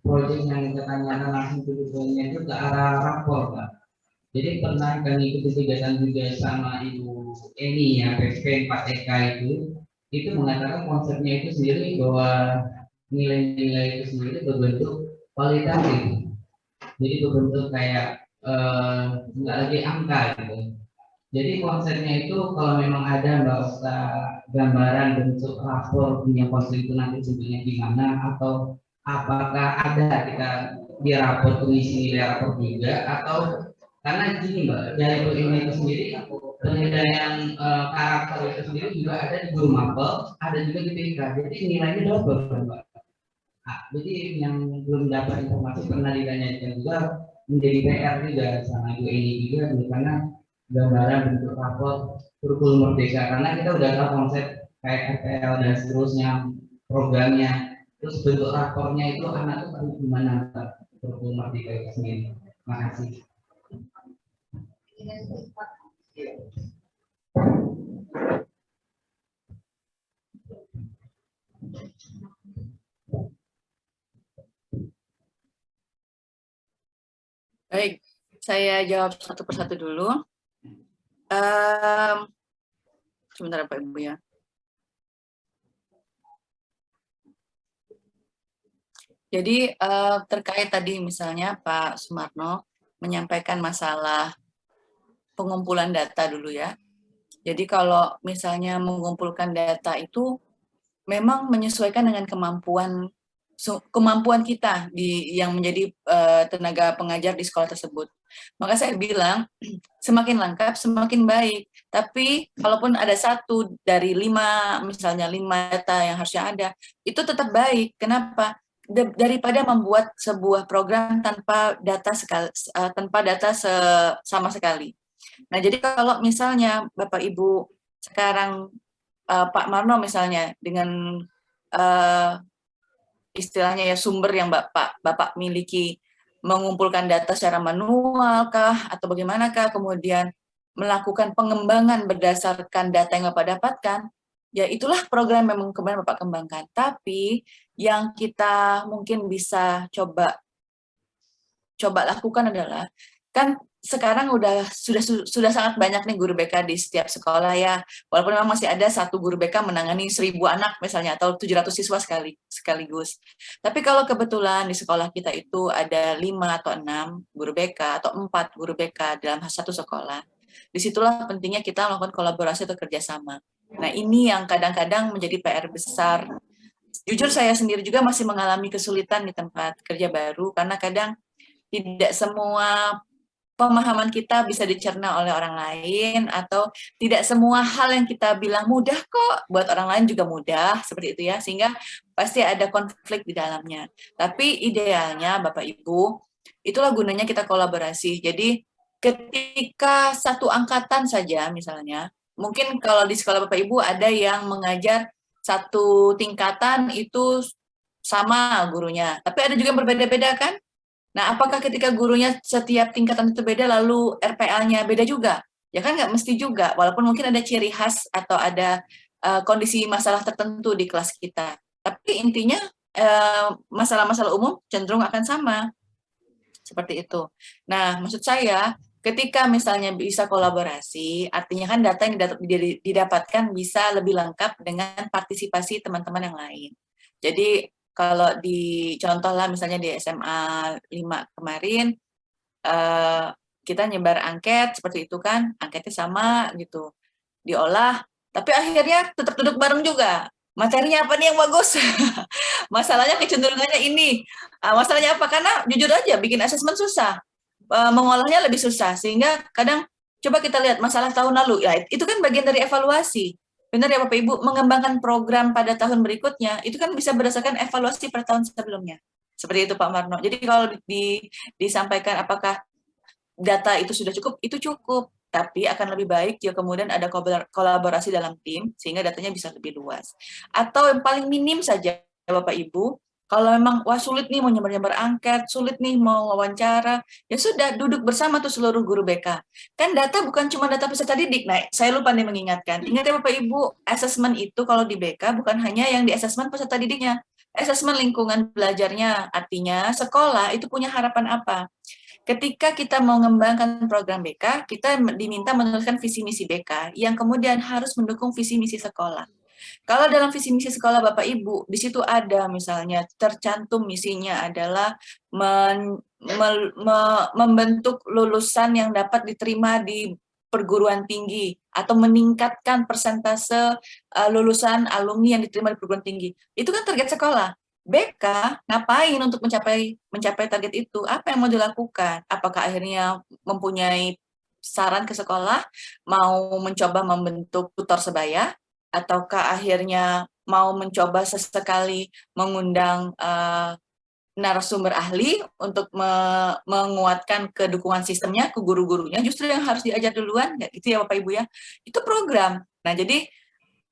proyek yang kita tanyakan langsung kurikulumnya itu ke arah rapor Mbak. Jadi pernah kami ikuti kegiatan juga sama Ibu Eni ya, PP 4EK itu mengatakan konsepnya itu sendiri bahwa nilai-nilai itu sendiri berbentuk kualitatif, jadi berbentuk kayak nggak lagi angka gitu. Jadi konsepnya itu kalau memang ada Mbak Okta gambaran bentuk rapor punya konsep itu nanti bentuknya gimana, atau apakah ada kita di rapor pengisi nilai rapor juga, atau karena gini Mbak, dari ilmu itu sendiri penilaian karakter itu sendiri juga ada di guru mapel, ada juga di PK, jadi nilainya double Mbak. Jadi yang belum dapat informasi pernah ditanyakan juga menjadi PR juga sama Ibu Eni juga, karena gambaran bentuk rapor kurikulum Merdeka, karena kita udah tahu konsep kayak FPL dan seterusnya programnya, terus bentuk rapornya itu anak itu gimana kurikulum Merdeka itu sendiri. Terima kasih. Baik, saya jawab satu persatu dulu. Sebentar Pak Ibu ya. Jadi terkait tadi misalnya Pak Sumarno menyampaikan masalah pengumpulan data dulu ya. Jadi kalau misalnya mengumpulkan data itu memang menyesuaikan dengan kemampuan kita yang menjadi tenaga pengajar di sekolah tersebut. Maka saya bilang semakin lengkap semakin baik. Tapi kalaupun ada 1 dari 5, misalnya 5 data yang harusnya ada, itu tetap baik. Kenapa? Daripada membuat sebuah program tanpa data sama sekali. Nah, jadi kalau misalnya Bapak Ibu sekarang Pak Marno misalnya dengan istilahnya ya sumber yang Bapak miliki, mengumpulkan data secara manual kah atau bagaimanakah, kemudian melakukan pengembangan berdasarkan data yang Bapak dapatkan, ya itulah program yang kemudian Bapak kembangkan. Tapi yang kita mungkin bisa coba lakukan adalah, kan sekarang sudah sangat banyak nih guru BK di setiap sekolah ya. Walaupun memang masih ada satu guru BK menangani 1.000 anak misalnya atau 700 siswa sekaligus. Tapi kalau kebetulan di sekolah kita itu ada 5 atau 6 guru BK atau 4 guru BK dalam satu sekolah, disitulah pentingnya kita melakukan kolaborasi atau kerjasama. Nah, ini yang kadang-kadang menjadi PR besar. Jujur saya sendiri juga masih mengalami kesulitan di tempat kerja baru karena kadang tidak semua pemahaman kita bisa dicerna oleh orang lain, atau tidak semua hal yang kita bilang mudah kok, buat orang lain juga mudah, seperti itu ya, sehingga pasti ada konflik di dalamnya. Tapi idealnya Bapak Ibu, itulah gunanya kita kolaborasi. Jadi ketika satu angkatan saja misalnya, mungkin kalau di sekolah Bapak Ibu ada yang mengajar satu tingkatan itu sama gurunya, tapi ada juga yang berbeda-beda kan? Nah, apakah ketika gurunya setiap tingkatan itu beda, lalu RPL-nya beda juga? Ya kan nggak mesti juga, walaupun mungkin ada ciri khas atau ada kondisi masalah tertentu di kelas kita. Tapi intinya masalah-masalah umum cenderung akan sama. Seperti itu. Nah, maksud saya, ketika misalnya bisa kolaborasi, artinya kan data yang didapatkan bisa lebih lengkap dengan partisipasi teman-teman yang lain. Jadi, kalau di contoh lah misalnya di SMA 5 kemarin, kita nyebar angket seperti itu kan, angketnya sama gitu, diolah, tapi akhirnya tetap duduk bareng juga. Materinya apa nih yang bagus? Masalahnya kecenderungannya ini. Masalahnya apa? Karena jujur aja bikin asesmen susah, mengolahnya lebih susah, sehingga kadang coba kita lihat masalah tahun lalu, ya itu kan bagian dari evaluasi. Benar ya Bapak Ibu, mengembangkan program pada tahun berikutnya, itu kan bisa berdasarkan evaluasi per tahun sebelumnya. Seperti itu Pak Marno. Jadi kalau disampaikan apakah data itu sudah cukup, itu cukup. Tapi akan lebih baik jika kemudian ada kolaborasi dalam tim, sehingga datanya bisa lebih luas. Atau yang paling minim saja Bapak Ibu, kalau memang wah sulit nih mau nyebar-nyebar angket, sulit nih mau wawancara, ya sudah duduk bersama tuh seluruh guru BK. Kan data bukan cuma data peserta didik. Nah, saya lupa nih mengingatkan. Ingat ya Bapak Ibu, asesmen itu kalau di BK bukan hanya yang di asesmen peserta didiknya. Asesmen lingkungan belajarnya, artinya sekolah itu punya harapan apa. Ketika kita mau mengembangkan program BK, kita diminta menuliskan visi misi BK yang kemudian harus mendukung visi misi sekolah. Kalau dalam visi misi sekolah Bapak Ibu, di situ ada misalnya tercantum misinya adalah membentuk lulusan yang dapat diterima di perguruan tinggi atau meningkatkan persentase lulusan alumni yang diterima di perguruan tinggi. Itu kan target sekolah. BK ngapain untuk mencapai target itu? Apa yang mau dilakukan? Apakah akhirnya mempunyai saran ke sekolah, mau mencoba membentuk tutor sebaya, ataukah akhirnya mau mencoba sesekali mengundang narasumber ahli untuk menguatkan kedukungan sistemnya ke guru-gurunya, justru yang harus diajar duluan, gitu ya Bapak Ibu ya. Itu program. Nah, jadi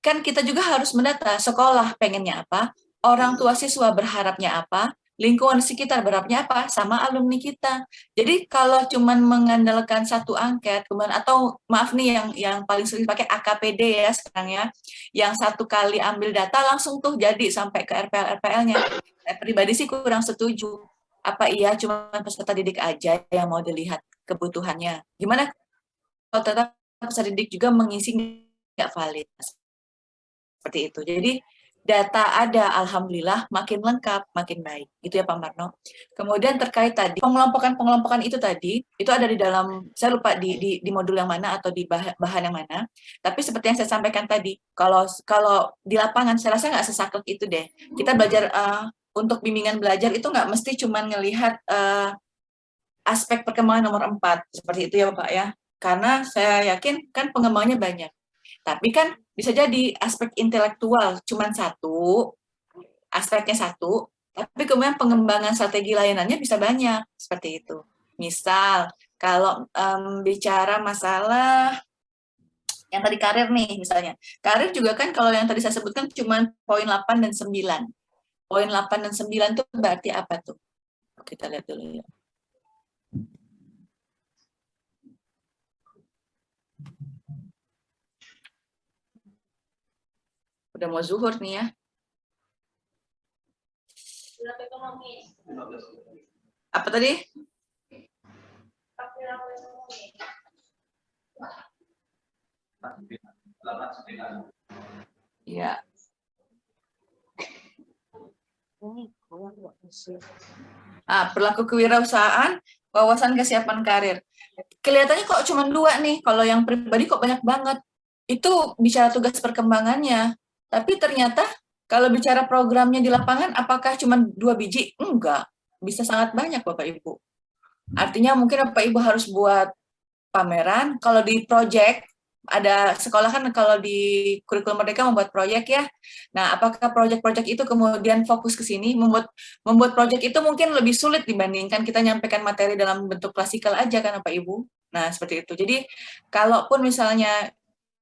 kan kita juga harus mendata sekolah pengennya apa, orang tua siswa berharapnya apa, lingkungan sekitar berharapnya apa, sama alumni kita. Jadi kalau cuman mengandalkan satu angket, kemudian atau maaf nih yang paling sering pakai AKPD ya sekarang ya, yang satu kali ambil data langsung tuh jadi sampai ke RPL-RPL-nya. Saya pribadi sih kurang setuju. Apa iya cuma peserta didik aja yang mau dilihat kebutuhannya? Gimana kalau tetap peserta didik juga mengisi nggak valid? Seperti itu. Jadi data ada, alhamdulillah makin lengkap, makin baik. Gitu ya Pak Marno. Kemudian terkait tadi pengelompokan itu tadi, itu ada di dalam, saya lupa di modul yang mana atau di bahan yang mana. Tapi seperti yang saya sampaikan tadi, kalau di lapangan saya rasa nggak sesaklek itu deh. Kita belajar untuk bimbingan belajar itu nggak mesti cuma ngelihat aspek perkembangan nomor 4 seperti itu ya Bapak ya. Karena saya yakin kan pengembangannya banyak. Tapi kan bisa jadi aspek intelektual cuma satu, aspeknya satu, tapi kemudian pengembangan strategi layanannya bisa banyak, seperti itu. Misal, kalau bicara masalah yang tadi karir nih misalnya. Karir juga kan kalau yang tadi saya sebutkan cuma poin 8 dan 9. Poin 8 dan 9 itu berarti apa tuh? Kita lihat dulu ya. Udah mau zuhur nih ya. Apa tadi? Ya. Perilaku kewirausahaan, wawasan kesiapan karir. Kelihatannya kok cuma 2 nih, kalau yang pribadi kok banyak banget. Itu bicara tugas perkembangannya. Tapi ternyata kalau bicara programnya di lapangan, apakah cuma 2 biji? Enggak, bisa sangat banyak Bapak Ibu. Artinya mungkin Bapak Ibu harus buat pameran. Kalau di project, ada sekolah kan kalau di kurikulum Merdeka membuat proyek ya. Nah, apakah proyek-proyek itu kemudian fokus ke sini? Membuat proyek itu mungkin lebih sulit dibandingkan kita nyampaikan materi dalam bentuk klasikal aja kan Bapak Ibu. Nah, seperti itu. Jadi, kalaupun misalnya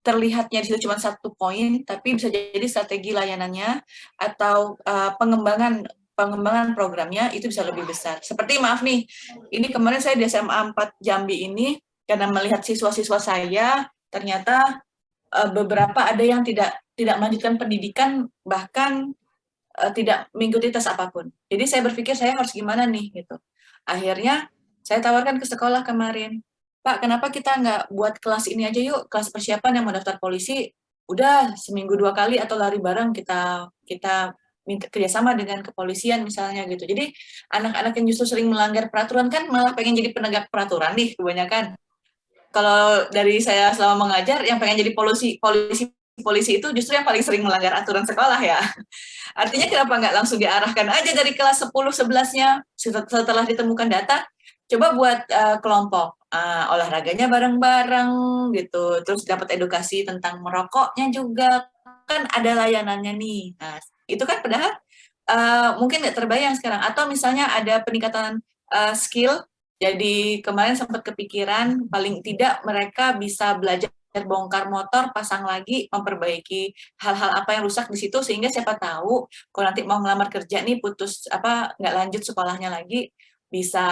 terlihatnya di situ cuma 1 poin, tapi bisa jadi strategi layanannya atau pengembangan programnya itu bisa lebih besar. Seperti maaf nih, ini kemarin saya di SMA 4 Jambi ini, karena melihat siswa-siswa saya, ternyata beberapa ada yang tidak melanjutkan pendidikan, bahkan tidak mengikuti tes apapun. Jadi saya berpikir saya harus gimana nih gitu. Akhirnya saya tawarkan ke sekolah kemarin, Pak, kenapa kita nggak buat kelas ini aja yuk, kelas persiapan yang mau daftar polisi, udah seminggu 2 kali atau lari bareng kita minta kerjasama dengan kepolisian misalnya gitu. Jadi anak-anak yang justru sering melanggar peraturan kan malah pengen jadi penegak peraturan nih kebanyakan. Kalau dari saya selama mengajar, yang pengen jadi polisi itu justru yang paling sering melanggar aturan sekolah ya. Artinya kenapa nggak langsung diarahkan aja dari kelas 10-11-nya setelah ditemukan data, coba buat kelompok olahraganya bareng-bareng gitu, terus dapat edukasi tentang merokoknya juga, kan ada layanannya nih. Nah, itu kan padahal mungkin nggak terbayang sekarang. Atau misalnya ada peningkatan skill. Jadi kemarin sempat kepikiran paling tidak mereka bisa belajar bongkar motor, pasang lagi, memperbaiki hal-hal apa yang rusak di situ sehingga siapa tahu kalau nanti mau ngelamar kerja nih putus nggak lanjut sekolahnya lagi bisa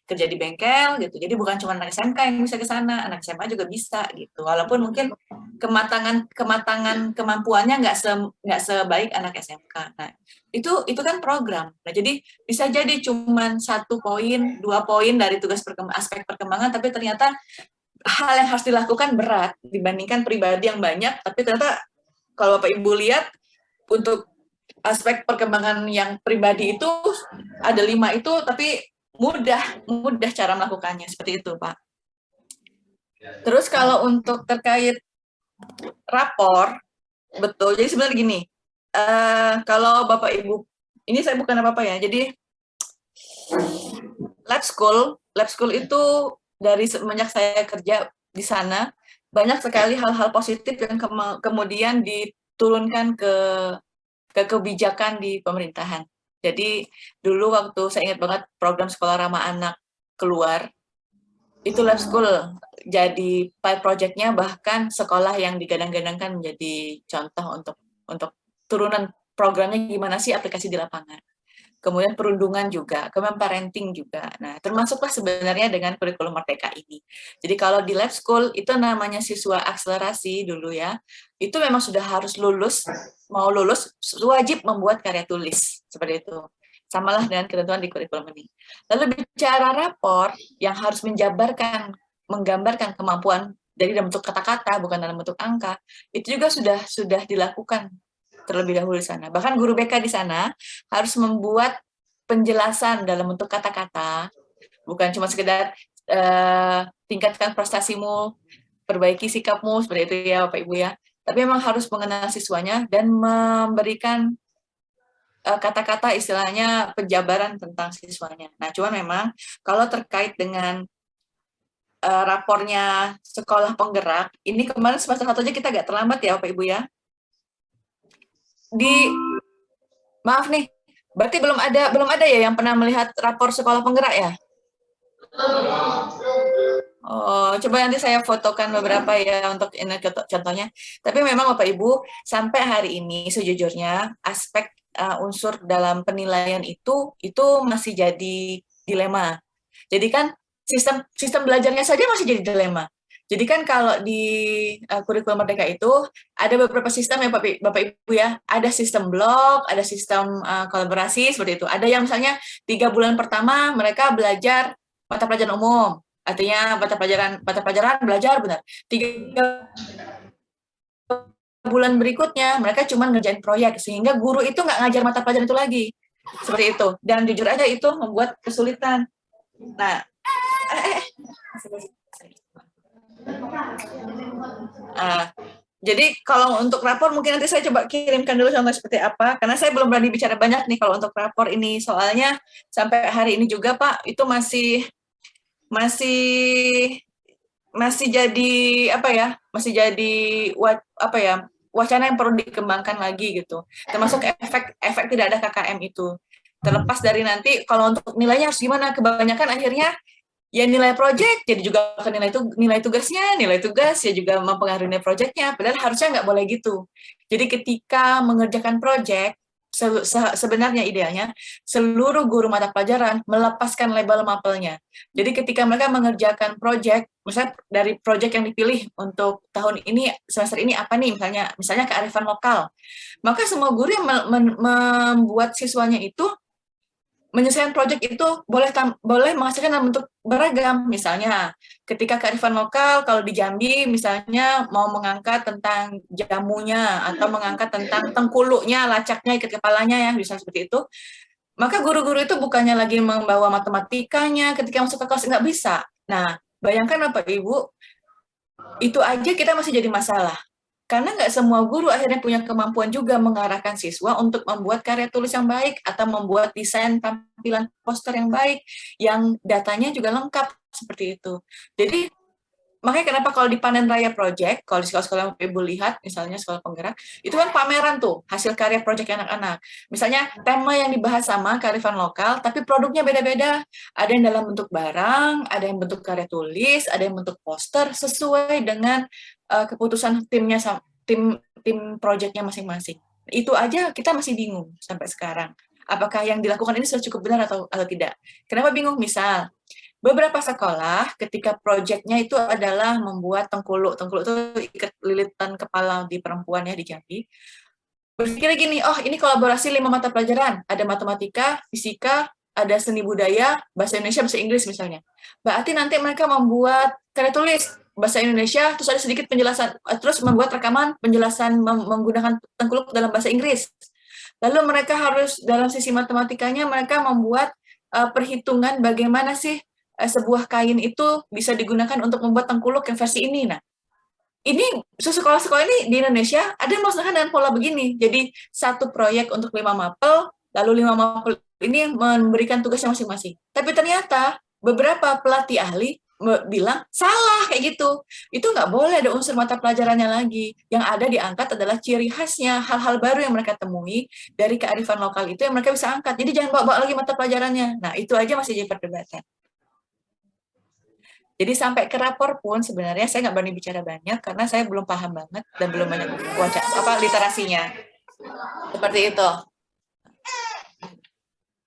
kerja di bengkel gitu. Jadi bukan cuma anak SMK yang bisa ke sana, anak SMA juga bisa gitu. Walaupun mungkin kematangan kemampuannya nggak sebaik anak SMK. Nah, itu kan program. Nah, jadi bisa jadi cuma 1 poin, 2 poin dari tugas aspek perkembangan, tapi ternyata hal yang harus dilakukan berat dibandingkan pribadi yang banyak. Tapi ternyata kalau Bapak Ibu lihat untuk aspek perkembangan yang pribadi itu ada 5 itu, tapi mudah cara melakukannya seperti itu, Pak. Terus kalau untuk terkait rapor, betul. Jadi sebenarnya gini, kalau Bapak Ibu, ini saya bukan apa-apa ya. Jadi lab school itu dari semenjak saya kerja di sana banyak sekali hal-hal positif yang kemudian diturunkan ke kebijakan di pemerintahan. Jadi dulu waktu saya ingat banget program sekolah ramah anak keluar, itu lab school jadi pilot project-nya, bahkan sekolah yang digadang-gadangkan menjadi contoh untuk turunan programnya gimana sih aplikasi di lapangan. Kemudian perundungan juga, kemudian parenting juga. Nah, termasuklah sebenarnya dengan kurikulum Merdeka ini. Jadi kalau di lab school itu namanya siswa akselerasi dulu ya, itu memang sudah harus mau lulus wajib membuat karya tulis seperti itu. Samalah dengan ketentuan di kurikulum ini. Lalu bicara rapor yang harus menggambarkan kemampuan dari dalam bentuk kata-kata bukan dalam bentuk angka, itu juga sudah dilakukan terlebih dahulu di sana. Bahkan guru BK di sana harus membuat penjelasan dalam bentuk kata-kata, bukan cuma sekedar tingkatkan prestasimu, perbaiki sikapmu, seperti itu ya Bapak Ibu ya. Tapi memang harus mengenal siswanya dan memberikan kata-kata istilahnya penjabaran tentang siswanya. Nah, cuman memang kalau terkait dengan rapornya sekolah penggerak, ini kemarin semester 1 aja kita agak terlambat ya Bapak Ibu ya. Maaf nih, berarti belum ada ya yang pernah melihat rapor sekolah penggerak ya? Oh, coba nanti saya fotokan beberapa ya untuk ini contohnya. Tapi memang Bapak Ibu, sampai hari ini sejujurnya aspek unsur dalam penilaian itu masih jadi dilema. Jadi kan sistem belajarnya saja masih jadi dilema. Jadi kan kalau di kurikulum Merdeka itu ada beberapa sistem ya Bapak Ibu ya, ada sistem blok, ada sistem kolaborasi seperti itu. Ada yang misalnya 3 bulan pertama mereka belajar mata pelajaran umum, Artinya mata pelajaran belajar benar. 3 bulan berikutnya mereka cuma ngerjain proyek, sehingga guru itu nggak ngajar mata pelajaran itu lagi. Seperti itu. Dan jujur aja itu membuat kesulitan. Nah, jadi kalau untuk rapor mungkin nanti saya coba kirimkan dulu contoh seperti apa, karena saya belum berani bicara banyak nih kalau untuk rapor ini, soalnya sampai hari ini juga Pak itu masih jadi apa ya, masih jadi wacana yang perlu dikembangkan lagi gitu, termasuk efek tidak ada KKM itu. Terlepas dari nanti kalau untuk nilainya harus gimana, kebanyakan akhirnya ya nilai proyek jadi juga ke nilai tugasnya, nilai tugas ya juga mempengaruhi nilai proyeknya, padahal harusnya nggak boleh gitu. Jadi ketika mengerjakan proyek, sebenarnya idealnya seluruh guru mata pelajaran melepaskan label mapelnya. Jadi ketika mereka mengerjakan proyek, misalnya dari proyek yang dipilih untuk tahun ini, semester ini apa nih, misalnya kearifan lokal, maka semua guru yang membuat siswanya itu menyelesaikan proyek itu boleh menghasilkan dalam bentuk beragam. Misalnya ketika kearifan lokal, kalau di Jambi misalnya mau mengangkat tentang jamunya atau mengangkat tentang tengkuluknya, lacaknya, ikat kepalanya ya, bisa seperti itu. Maka guru-guru itu bukannya lagi membawa matematikanya ketika masuk ke kelas, nggak bisa. Nah, bayangkan Bapak Ibu, itu aja kita masih jadi masalah. Karena nggak semua guru akhirnya punya kemampuan juga mengarahkan siswa untuk membuat karya tulis yang baik atau membuat desain tampilan poster yang baik, yang datanya juga lengkap seperti itu. Jadi makanya kenapa kalau di panen raya project, kalau di sekolah-sekolah yang Ibu lihat, misalnya sekolah penggerak, itu kan pameran tuh hasil karya project anak-anak. Misalnya tema yang dibahas sama kearifan lokal, tapi produknya beda-beda. Ada yang dalam bentuk barang, ada yang bentuk karya tulis, ada yang bentuk poster, sesuai dengan keputusan tim projectnya masing-masing. Itu aja kita masih bingung sampai sekarang. Apakah yang dilakukan ini sudah cukup benar atau tidak? Kenapa bingung? Misal, beberapa sekolah ketika proyeknya itu adalah membuat tengkuluk itu ikat lilitan kepala di perempuan ya di Jambi. Berpikir gini, oh ini kolaborasi 5 mata pelajaran, ada matematika, fisika, ada seni budaya, bahasa Indonesia, bahasa Inggris misalnya. Berarti nanti mereka membuat karya tulis bahasa Indonesia, terus ada sedikit penjelasan, terus membuat rekaman penjelasan menggunakan tengkuluk dalam bahasa Inggris. Lalu mereka harus dalam sisi matematikanya mereka membuat perhitungan bagaimana sih sebuah kain itu bisa digunakan untuk membuat tengkuluk yang versi ini. Nah, ini sekolah-sekolah ini di Indonesia ada yang melaksanakan dengan pola begini. Jadi satu proyek untuk 5 mapel, lalu 5 mapel ini memberikan tugasnya masing-masing. Tapi ternyata beberapa pelatih ahli bilang salah kayak gitu. Itu nggak boleh ada unsur mata pelajarannya lagi. Yang ada diangkat adalah ciri khasnya, hal-hal baru yang mereka temui dari kearifan lokal itu yang mereka bisa angkat. Jadi jangan bawa-bawa lagi mata pelajarannya. Nah, itu aja masih jadi perdebatan. Jadi sampai ke rapor pun sebenarnya saya nggak berani bicara banyak karena saya belum paham banget dan belum banyak literasinya. Seperti itu.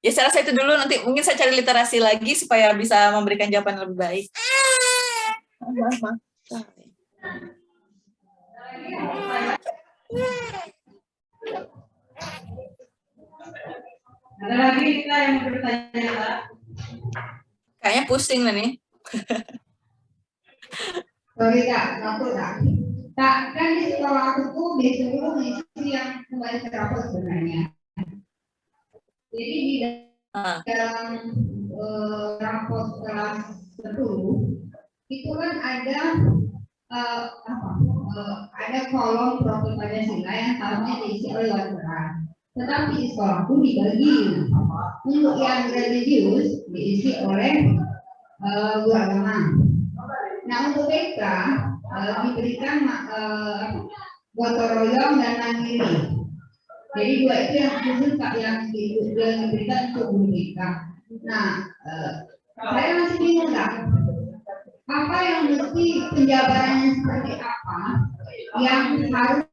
Ya saya rasa itu dulu, nanti mungkin saya cari literasi lagi supaya bisa memberikan jawaban lebih baik. Ada lagi kita yang bertanya, Pak? Kayaknya pusing lah nih. Sorry Kak, aku Kak. Kak, kan di sekolah aku tuh biasanya mengisi yang kembali ke rapor sebenarnya. Jadi di dalam rapor kelas 10 itu kan ada ada kolom profil Pancasila yang seharusnya diisi oleh wartawan. Tetapi di sekolahku dibagi untuk yang religius diisi oleh guru agama. Nah untuk BK diberikan gotong royong dan mandiri. Jadi dua itu yang khusus yang diberikan untuk guru BK. Nah saya masih bingung Kak, apa yang mesti penjabarannya seperti apa yang harus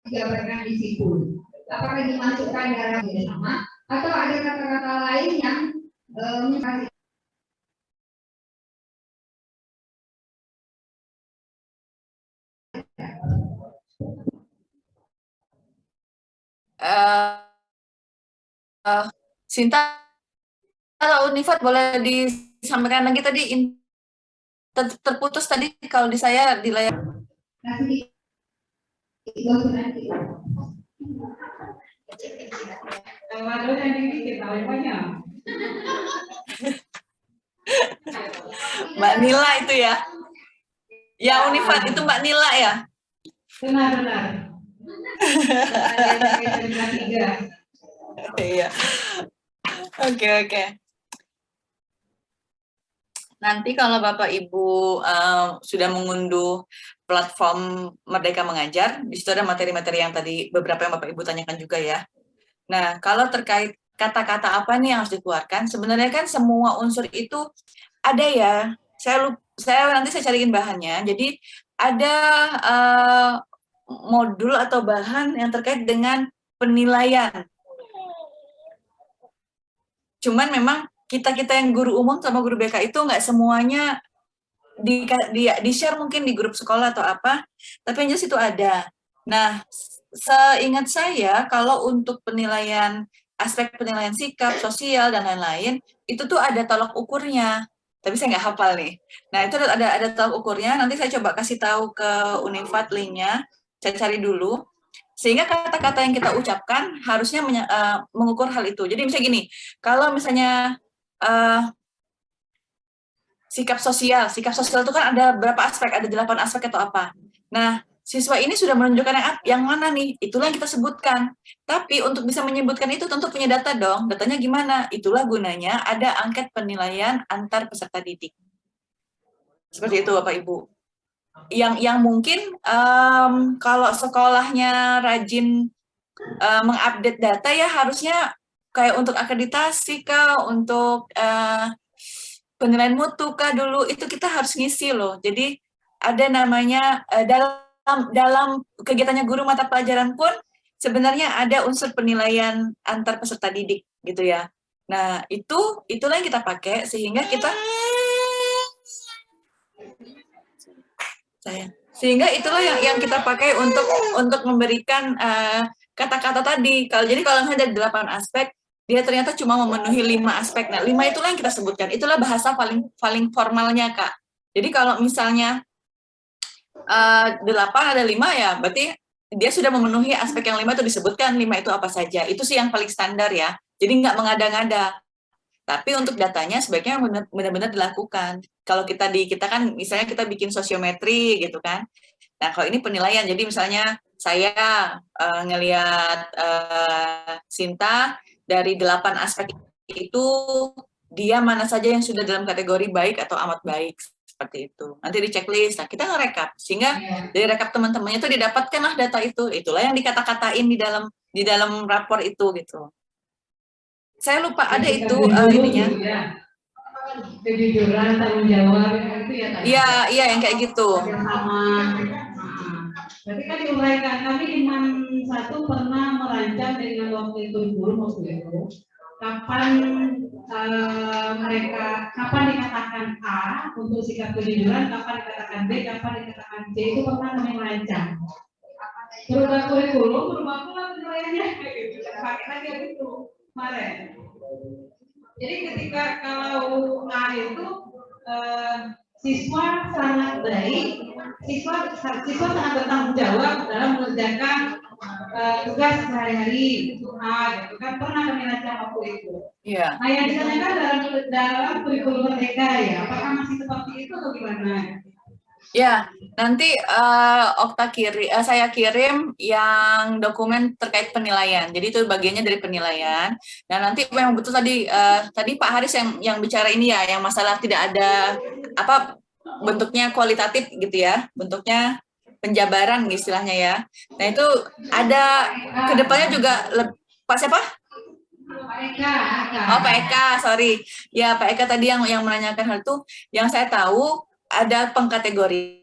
dijabarkan di situ. Apakah dimasukkan dalam yang sama atau ada kata-kata lain yang Sinta atau Unifat boleh disampaikan lagi tadi terputus tadi kalau di saya di layar. Kasih Kalau yang ini kita banyak. Mbak Nila itu ya. Ya Unifat itu Mbak Nila ya. Benar. Iya. Oke. Nanti kalau Bapak Ibu sudah mengunduh platform Merdeka Mengajar, di situ ada materi-materi yang tadi beberapa yang Bapak Ibu tanyakan juga ya. Nah, kalau terkait kata-kata apa nih yang harus dikeluarkan, sebenarnya kan semua unsur itu ada ya. Nanti saya cariin bahannya. Jadi ada modul atau bahan yang terkait dengan penilaian. Cuman memang kita yang guru umum sama guru BK itu nggak semuanya di-share mungkin di grup sekolah atau apa, tapi yang jelas itu ada. Nah, seingat saya kalau untuk aspek penilaian sikap, sosial, dan lain-lain, itu tuh ada tolak ukurnya. Tapi saya nggak hafal nih. Nah, itu ada tolak ukurnya, nanti saya coba kasih tahu ke Unifat linknya, saya cari dulu. Sehingga kata-kata yang kita ucapkan harusnya mengukur hal itu. Jadi misalnya gini, kalau misalnya sikap sosial itu kan ada berapa aspek, ada 8 aspek atau apa. Nah, siswa ini sudah menunjukkan yang mana nih, itulah yang kita sebutkan. Tapi untuk bisa menyebutkan itu tentu punya data dong, datanya gimana? Itulah gunanya ada angket penilaian antar peserta didik. Seperti itu Bapak Ibu. Yang mungkin kalau sekolahnya rajin mengupdate data ya harusnya kayak untuk akreditasi kah, untuk penilaian mutu kah dulu, itu kita harus ngisi loh. Jadi ada namanya dalam kegiatannya guru mata pelajaran pun sebenarnya ada unsur penilaian antar peserta didik gitu ya. Nah, itulah yang kita pakai sehingga itulah yang kita pakai untuk memberikan kata-kata tadi. Jadi kalau ada 8 aspek, dia ternyata cuma memenuhi 5 aspek. Nah, 5 itulah yang kita sebutkan. Itulah bahasa paling formalnya, Kak. Jadi kalau misalnya 8 ada 5 ya, berarti dia sudah memenuhi aspek yang 5 itu disebutkan 5 itu apa saja. Itu sih yang paling standar ya. Jadi nggak mengada-ngada. Tapi untuk datanya sebaiknya benar-benar dilakukan. Kalau kita kan misalnya kita bikin sosiometri gitu kan. Nah, kalau ini penilaian. Jadi misalnya saya ngelihat Sinta dari 8 aspek itu dia mana saja yang sudah dalam kategori baik atau amat baik seperti itu. Nanti di checklist. Nah, kita ngerekap sehingga dari rekap teman-temannya itu didapatkanlah data itu. Itulah yang dikata-katain di dalam rapor itu gitu. Saya lupa ada itu ininya. Kejujuran, tanggung jawab itu ya tadi. Iya yang kayak gitu. Sama. Berarti kan diuraikan, kami di 61 pernah merancang dengan waktu itu kapan dikatakan A untuk sikap kejujuran, kapan dikatakan B, kapan dikatakan C, itu pernah kami merancang. Berubah kurikulum, berubah pula penilaiannya, pakai lagi itu kemarin. Jadi ketika kalau A itu siswa sangat baik, siswa sangat bertanggung jawab dalam mengerjakan tugas sehari-hari gitu kan, pernah kami rancang waktu itu. Iya. Nah, yang ditanyakan dalam kurikulum Merdeka ya, apakah masih seperti itu atau gimana? Ya, nanti saya kirim yang dokumen terkait penilaian. Jadi itu bagiannya dari penilaian. Nah, nanti memang betul tadi Pak Haris yang bicara ini ya, yang masalah tidak ada bentuknya kualitatif gitu ya, bentuknya penjabaran istilahnya ya. Nah, itu ada kedepannya juga Pak siapa? Pak Eka. Oh, Pak Eka, sorry. Ya, Pak Eka tadi yang menanyakan hal itu, yang saya tahu ada pengkategorian.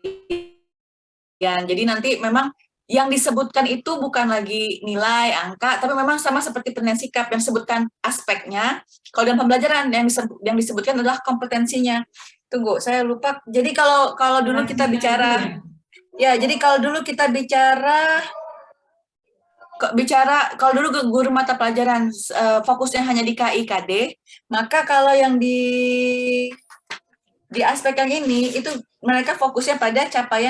Jadi nanti memang yang disebutkan itu bukan lagi nilai, angka, tapi memang sama seperti penilaian sikap yang disebutkan aspeknya. Kalau dalam pembelajaran yang disebutkan adalah kompetensinya. Tunggu, saya lupa. Jadi kalau dulu kita bicara, ya, jadi kalau dulu kita bicara bicara kalau dulu guru mata pelajaran fokusnya hanya di KIKD, maka kalau yang di aspek yang ini itu mereka fokusnya pada capaian